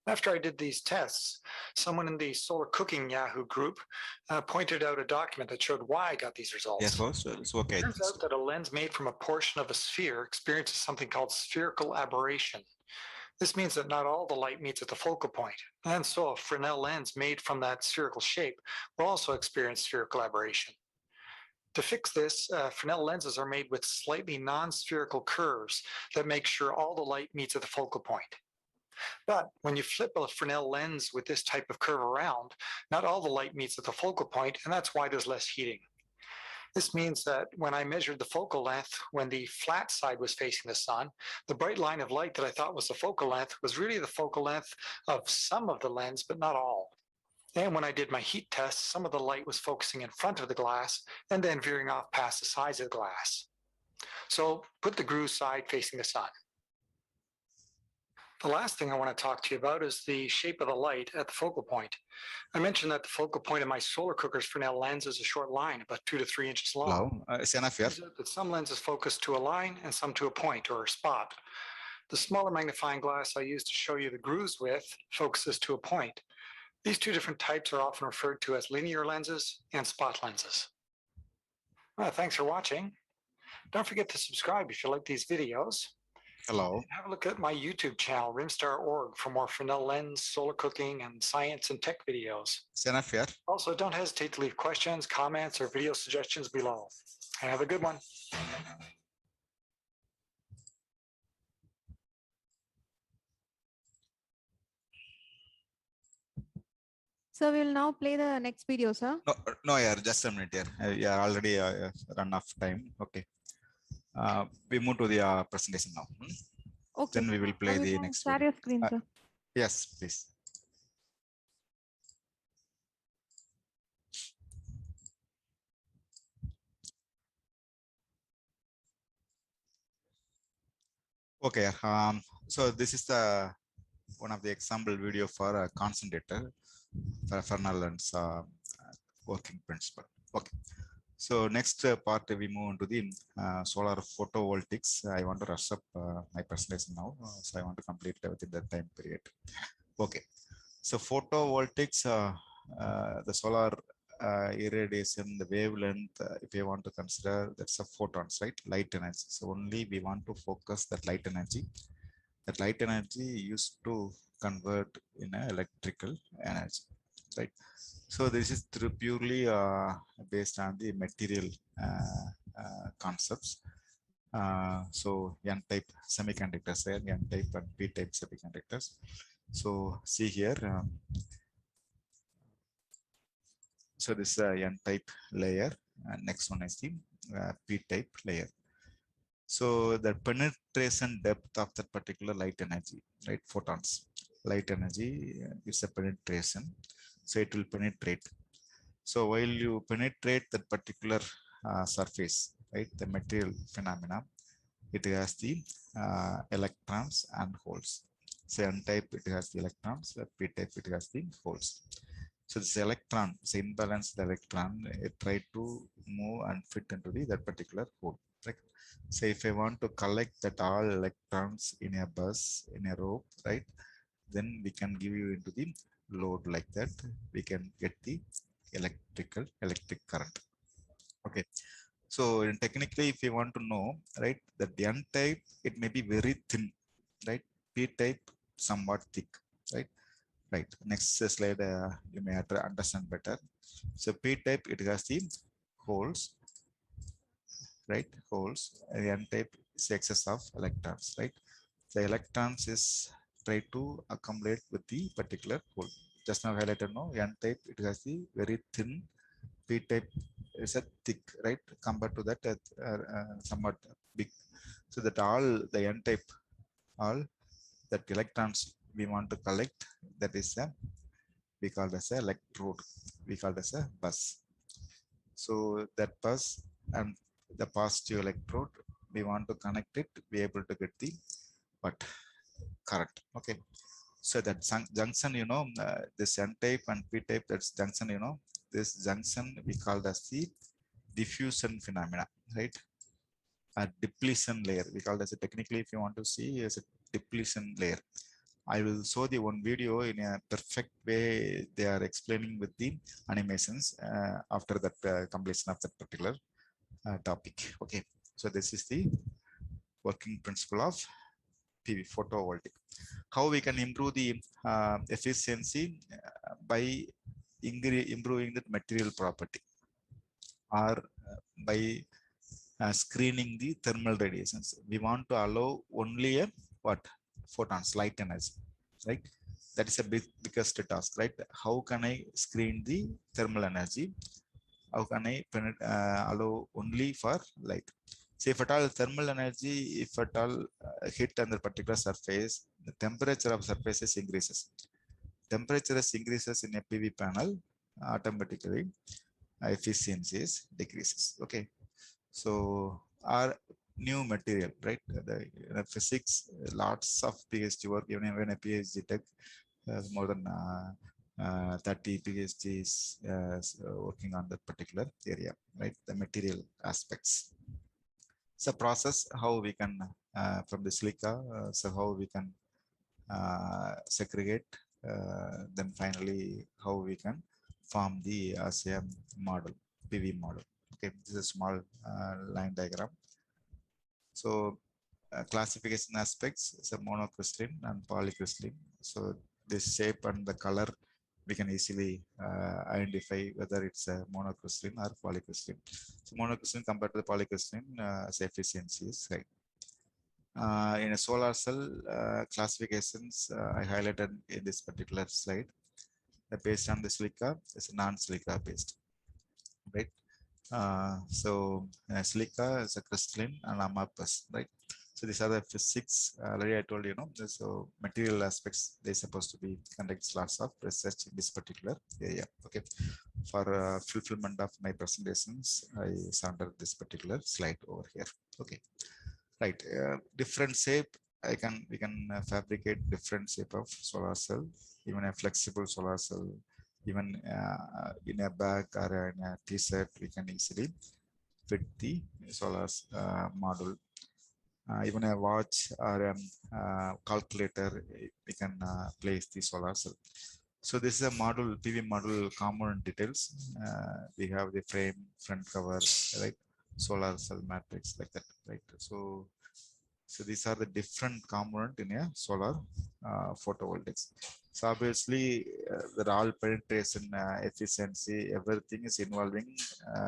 After I did these tests, someone in the Solar Cooking Yahoo group pointed out a document that showed why I got these results. Yes, boss. It's okay. It turns out that a lens made from a portion of a sphere experiences something called spherical aberration. This means that not all the light meets at the focal point, and so a Fresnel lens made from that spherical shape will also experience spherical aberration. To fix this, Fresnel lenses are made with slightly non-spherical curves that make sure all the light meets at the focal point. But when you flip a Fresnel lens with this type of curve around, not all the light meets at the focal point, and that's why there's less heating. This means that when I measured the focal length when the flat side was facing the sun, the bright line of light that I thought was the focal length was really the focal length of some of the lens, but not all. And when I did my heat test, some of the light was focusing in front of the glass and then veering off past the sides of the glass. So put the groove side facing the sun. The last thing I want to talk to you about is the shape of the light at the focal point. I mentioned that the focal point of my solar cooker's Fresnel lens is a short line, about 2 to 3 inches long. Hello, Senaf here. Turns out that some lenses focus to a line and some to a point or a spot. The smaller magnifying glass I use to show you the grooves with focuses to a point. These two different types are often referred to as linear lenses and spot lenses. Well, thanks for watching. Don't forget to subscribe if you like these videos. Hello. Have a look at my YouTube channel, rimstar.org, for more Fresnel lens, solar cooking, and science and tech videos. Senaf here. Also, don't hesitate to leave questions, comments, or video suggestions below. Have a good one. So we'll now play the next video, sir. No, yeah, just a minute here. Yeah, already run off time. Okay. We move to the presentation now. Okay. Then we will play Now you the can next share video. your screen, sir. Yes, please. Okay. So this is the one of the example video for a concentrator for Fernald's working principle. Okay. So next part we move into the solar photovoltaics. I want to rush up my presentation now, so I want to complete within the time period. Okay. So photovoltaics, the solar irradiation, the wavelength, if you want to consider, that's a photons, right? Light energy. So only we want to focus that light energy. That light energy used to convert in a electrical energy, right? So this is purely based on the material concepts. So N-type semiconductors, N-type and P-type semiconductors. So see here. So this is a N-type layer, and next one is the P-type layer. So the penetration depth of that particular light energy, right? Photons, light energy is a penetration, so it will penetrate. So while you penetrate that particular surface, right, the material phenomena, it has the electrons and holes. So N-type it has the electrons, P-type it has the holes. So this electron, this imbalanced electron, it try to move and fit into that particular hole. Right? So if I want to collect that all electrons in a bus, in a rope, right, then we can give you into the load like that. We can get the electric current. Okay. So technically, if you want to know, right, that the N-type, it may be very thin, right? P-type, somewhat thick, right? Right. Next slide, you may have to understand better. So P-type, it has the holes, right? Holes. N-type is excess of electrons, right? The electrons is try to accumulate with the particular hole. Just now highlighted, no, N-type, it has the very thin, P-type is a thick, right? Compared to that, somewhat big. So that all the N-type, all that electrons we want to collect, that is a we call as a electrode, we call as a bus. So that bus and the positive electrode, we want to connect it, be able to get the what current. Okay. So that junction, you know, this N-type and P-type, that's junction, you know, this junction we call as the diffusion phenomena, right? A depletion layer. We call it as a technically, if you want to see, as a depletion layer. I will show the one video in a perfect way. They are explaining with the animations after that completion of that particular topic. Okay, so this is the working principle of PV photovoltaic. How we can improve the efficiency by improving the material property, or by screening the thermal radiations. We want to allow only a what photons, light energy, right? That is a biggest task, right? How can I screen the thermal energy? How can I allow only for light? So if at all thermal energy, if at all hit on the particular surface, the temperature of surfaces increases. Temperature increases in a PV panel, automatically efficiency decreases. Okay. So our new material, right? The physics, lots of PhD work, even when a PhD tech, more than 30 PhDs working on that particular area, right? The material aspects. So process how we can from the silica, so how we can segregate, then finally how we can form the ASEAN model, PV model. Okay, this is a small line diagram. So classification aspects is a monocrystalline and polycrystalline. So this shape and the color, we can easily identify whether it's a monocrystalline or polycrystalline. So monocrystalline compared to the polycrystalline, efficiency is high. In a solar cell classifications, I highlighted in this particular slide. based on the silica is non-silica based, right? Silica is a crystalline and amorphous, right? So these are the physics. Already I told you, so material aspects, they're supposed to be conduct lots of research in this particular area. Okay. For fulfillment of my presentations, I centered this particular slide over here. Okay. Right. Different shape. We can fabricate different shape of solar cell, even a flexible solar cell, even in a bag or in a t-shirt, we can easily fit the solar module. Even a watch or a calculator, we can place the solar cell. So this is a model, PV model component details. We have the frame, front cover, right? Solar cell matrix like that, right? So these are the different component in a solar photovoltaics. So obviously, the all penetration efficiency, everything is involving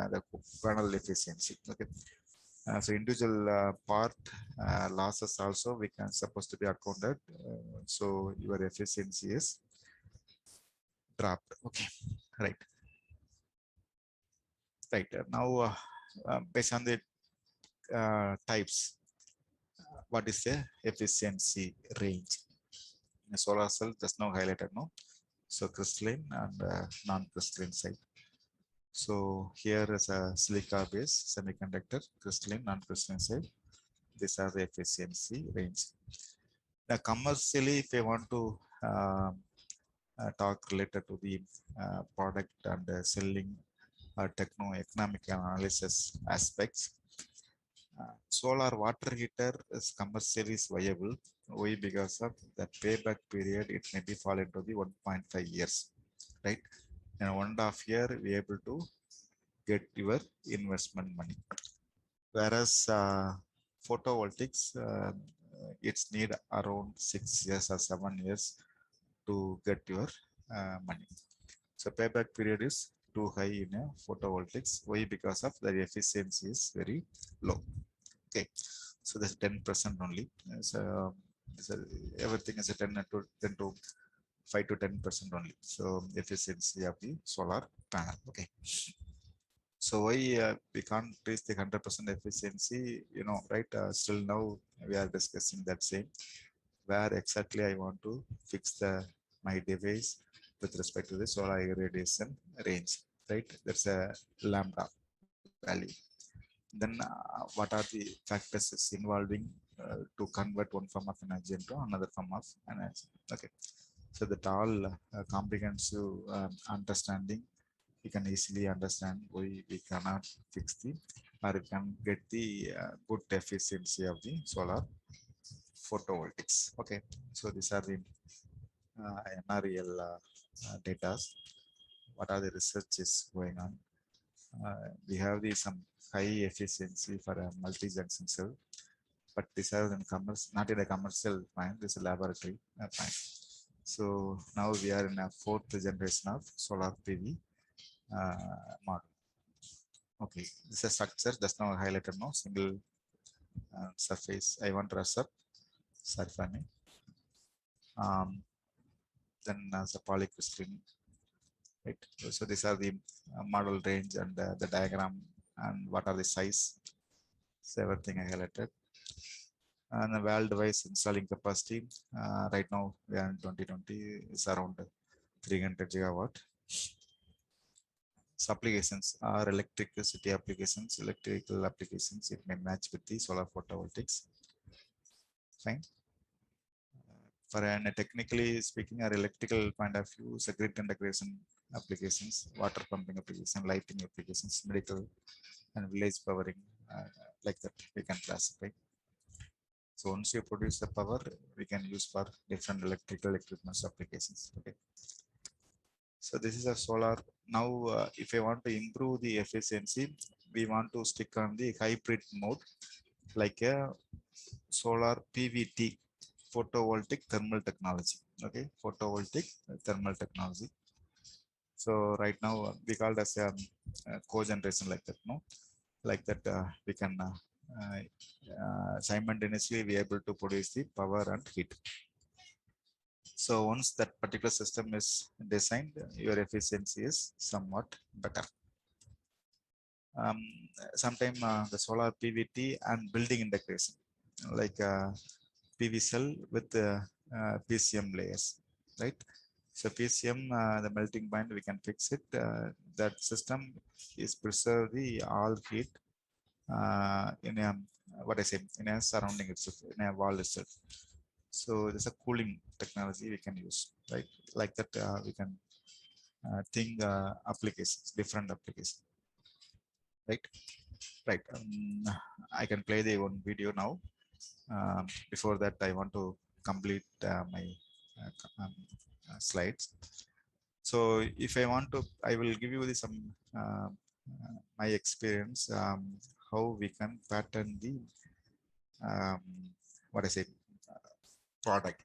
the panel efficiency. Okay. So individual part losses also we can supposed to be accounted. So your efficiency is dropped. Okay, right. Right. Now, based on the types, what is the efficiency range? The solar cell just now highlighted, no? So crystalline and non-crystalline side. So here is a silica based semiconductor, crystalline, non-crystalline side. These are the efficiency range. Now commercially, if I want to talk related to the product and selling techno-economic analysis aspects, solar water heater is commercially viable. Why? Because of the payback period, it may be fall into the 1.5 years, right? In 1.5 year, we able to get your investment money. Whereas photovoltaics, it's need around 6 years or 7 years to get your money. So payback period is too high in a photovoltaics. Why? Because of the efficiency is very low. Okay, so that's 10% only. So everything is a 10 to 5 to 10% only. So efficiency of the solar panel. Okay. So why we can't reach the 100% efficiency? Right? Still now we are discussing that same. Where exactly I want to fix my device with respect to the solar irradiation range, right? That's a lambda value. Then what are the factors is involving to convert one form of energy into another form of energy? Okay, so that all comprehensive understanding, you can easily understand why we cannot fix the or we can get the good efficiency of the solar photovoltaics. Okay, so these are the NREL data. What are the researches going on? We have some high efficiency for a multi-junction cell, but these are not in a commercial plant. This is a laboratory plant. So now we are in a 4th generation of solar PV model. Okay, this is a structure just now highlighted, no single surface. I want to rest surfacing. Then as a polycrystalline, right? So these are the model range and the diagram and what are the size. So everything I highlighted. And the valve device installing capacity right now we are in 2020 is around 300 gigawatt. So applications are electricity applications, electrical applications. It may match with the solar photovoltaics. Fine. For an technically speaking, or electrical point of view, is a grid integration applications, water pumping application, lighting applications, medical and village powering, like that we can classify. So once you produce the power, we can use for different electrical equipment applications. Okay. So this is a solar. Now, if I want to improve the efficiency, we want to stick on the hybrid mode, like a solar PVT, photovoltaic thermal technology. Okay, photovoltaic thermal technology. So right now we call it as a cogeneration, like that. No, like that we can simultaneously be able to produce the power and heat. So once that particular system is designed, your efficiency is somewhat better. Sometime the solar PVT and building integration, like PV cell with PCM layers, right? So PCM, the melting point, we can fix it. That system is preserve the all heat in a what I say in a surrounding itself, in a wall itself. So there's a cooling technology we can use, right? Like that, we can think applications, different applications, right? Right. I can play the one video now. Before that, I want to complete my slides. So if I want to, I will give you some my experience, how we can pattern the what I say product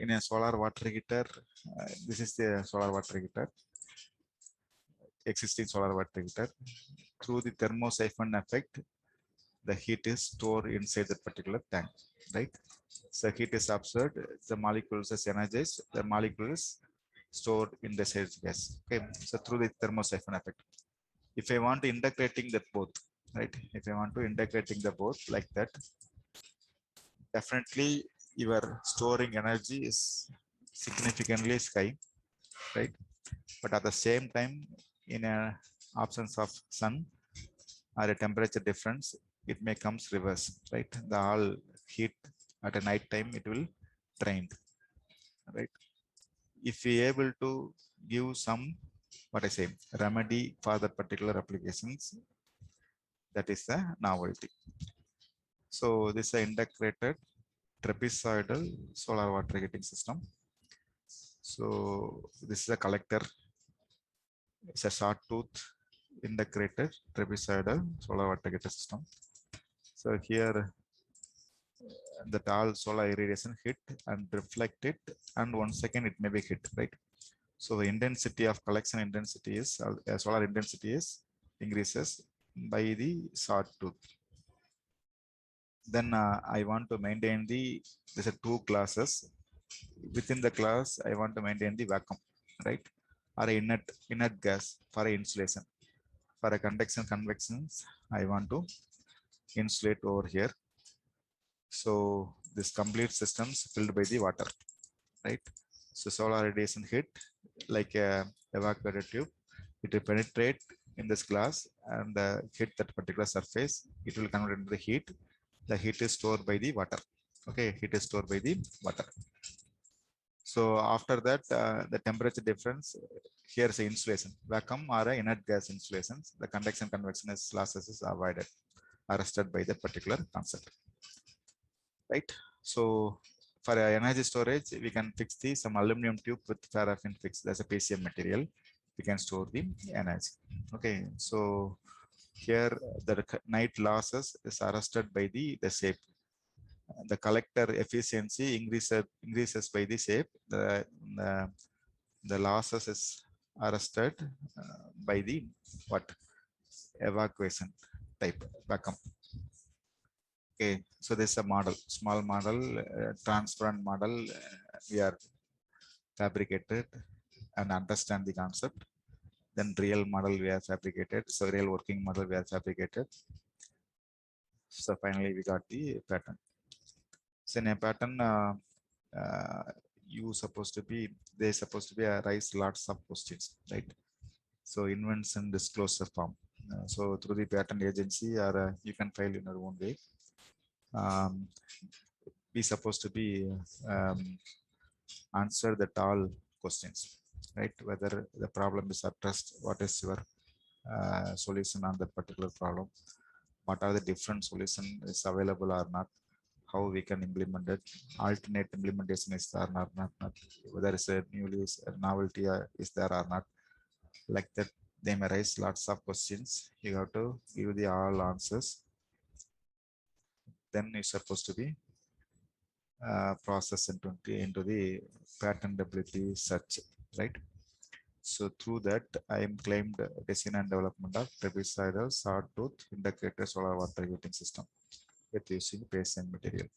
in a solar water heater. This is the solar water heater, existing solar water heater. Through the thermosiphon effect, the heat is stored inside the particular tank, right? So heat is absorbed, the molecules is energized, the molecules stored in the sales gas. Okay, so through the thermosiphon effect. If I want to integrating that both, right? If I want to integrating the both like that, definitely your storing energy is significantly sky, right? But at the same time, in a absence of sun or a temperature difference, it may comes reverse, right? The all heat at a night time, it will drain, right? If we able to give some, what I say, remedy for the particular applications, that is the novelty. So this is an integrated trapezoidal solar water heating system. So this is a collector. It's a short tooth integrated trapezoidal solar water heater system. So here that all solar irradiation hit and reflect it, and 1 second it may be hit, right? So the intensity of collection intensity is solar intensity is increases by the short tooth. Then I want to maintain there's a two classes. Within the class, I want to maintain the vacuum, right? Or inert gas for insulation. For a convection convections, I want to insulate over here. So this complete systems filled by the water, right? So solar radiation hit like a evacuator tube. It will penetrate in this glass and hit that particular surface. It will convert into the heat. The heat is stored by the water. Okay, heat is stored by the water. So after that, the temperature difference, here's the insulation, vacuum or inert gas insulations. The convection convection losses is avoided, arrested by that particular concept, right? So for energy storage, we can fix some aluminum tube with paraffin fixed. That's a PCM material. We can store the energy. Okay, so here the night losses is arrested by the shape. The collector efficiency increases by the shape. The losses is arrested by the what evacuation type vacuum. Okay, so this is a model, small model, transparent model. We are fabricated and understand the concept. Then real model we are fabricated. So real working model we are fabricated. So finally we got the pattern. So in a pattern, you supposed to be, they supposed to be raise lots of questions, right? So invention disclosure form. So through the patent agency, or you can file in your own way. We supposed to be answer that all questions, right? Whether the problem is addressed, what is your solution on that particular problem, what are the different solutions is available or not, how we can implement it, alternate implementation is there or not, whether it's a novelty is there or not, like that. They may raise lots of questions. You have to give the all answers. Then it's supposed to be processed into the patentability search, right? So through that, I am claimed design and development of trapezoidal sawtooth integrated solar water heating system with using PCM material.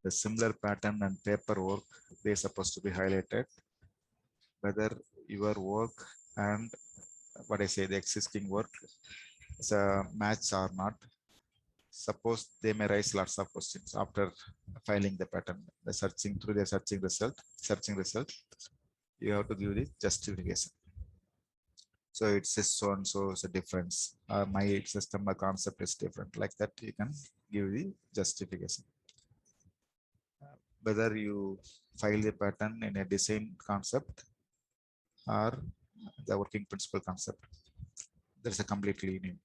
the similar pattern and paperwork, they're supposed to be highlighted. Whether your work and what I say, the existing work is a match or not. Suppose they may raise lots of questions after filing the pattern. The searching through the searching result, you have to give the justification. So it says so and so is a difference. My system, my concept is different. Like that, you can give the justification. Whether you file the pattern in a design concept or the working principle concept, there's a completely new.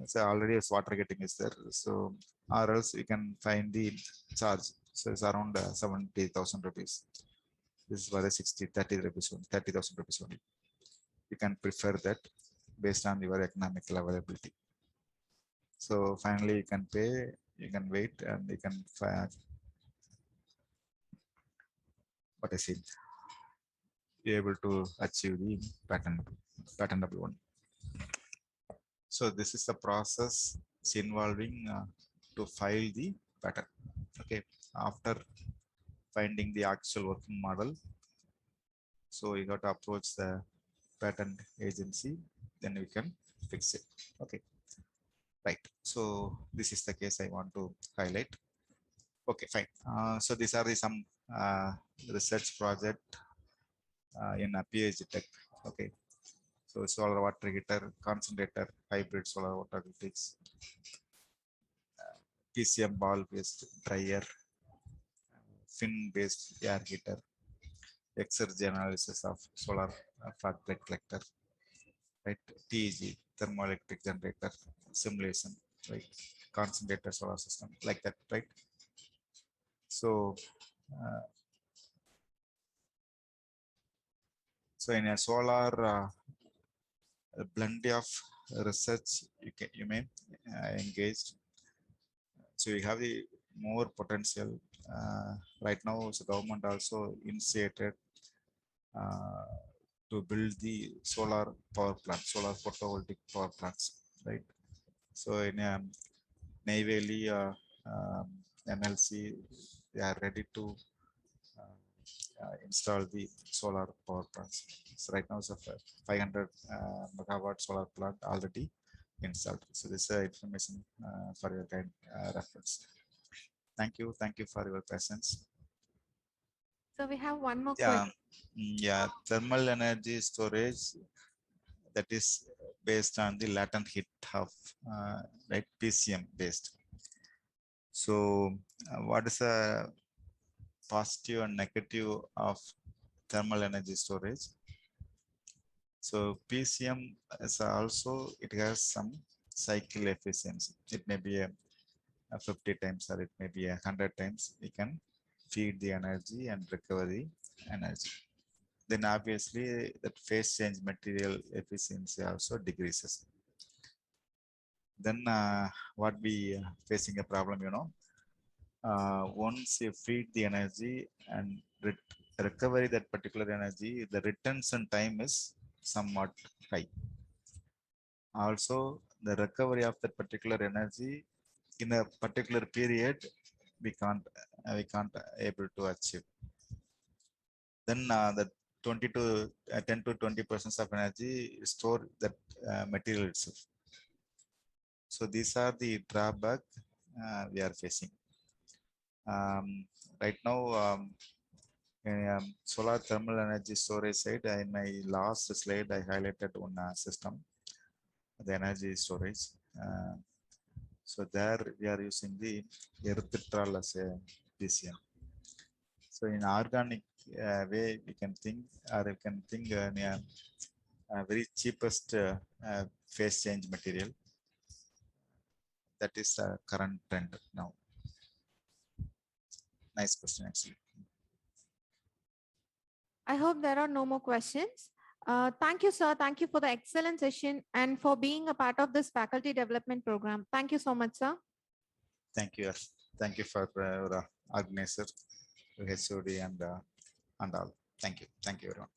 So already as water getting is there. So or else you can find the charge. So it's around 70,000 rupees. This is why the 30 rupees, 30,000 rupees only. You can prefer that based on your economical availability. So finally you can pay, you can wait, and you can what I say, be able to achieve the patentable one. So this is the process it's involving to file the patent. Okay, after finding the actual working model, so you got to approach the patent agency, then we can fix it. Okay, right. So this is the case I want to highlight. Okay, fine. So these are the some research project in a PhD Tech. Okay, so solar water heater, concentrator, hybrid solar water heaters, PCM ball based dryer, fin based air heater, exergy analysis of solar flat plate collector, right? TEG, thermoelectric generator, simulation, right? Concentrator solar system, like that, right? So, so in a solar plenty of research you may engaged. So you have the more potential. Right now, the government also initiated to build the solar power plant, solar photovoltaic power plants, right? So in Neyveli, MLC, they are ready to install the solar power plants. So right now, it's a 500 megawatt solar plant already installed. So this is information for your kind reference. Thank you for your patience. So we have one more Yeah, question. yeah, thermal energy storage, that is based on the latent heat of like PCM based. So what is a positive and negative of thermal energy storage? So PCM is also, it has some cycle efficiency. It may be a 50 times or it may be 100 times. We can feed the energy and recover the energy. Then obviously that phase change material efficiency also decreases. Then what we facing a problem, once you feed the energy and recovery that particular energy, the retention time is somewhat high. Also, the recovery of that particular energy in a particular period, we can't able to achieve. Then the 10 to 20% of energy store that material itself. So these are the drawback we are facing. Right now, in solar thermal energy storage side, in my last slide, I highlighted one system, the energy storage. So there we are using the erythritol as a PCM. So in organic way, we can think, or we can think very cheapest phase change material. That is a current trend now. Nice question, actually. I hope there are no more questions. Thank you, sir. Thank you for the excellent session and for being a part of this faculty development program. Thank you so much, sir. Thank you. Thank you for organizer, HOD and all. Thank you. Thank you, everyone.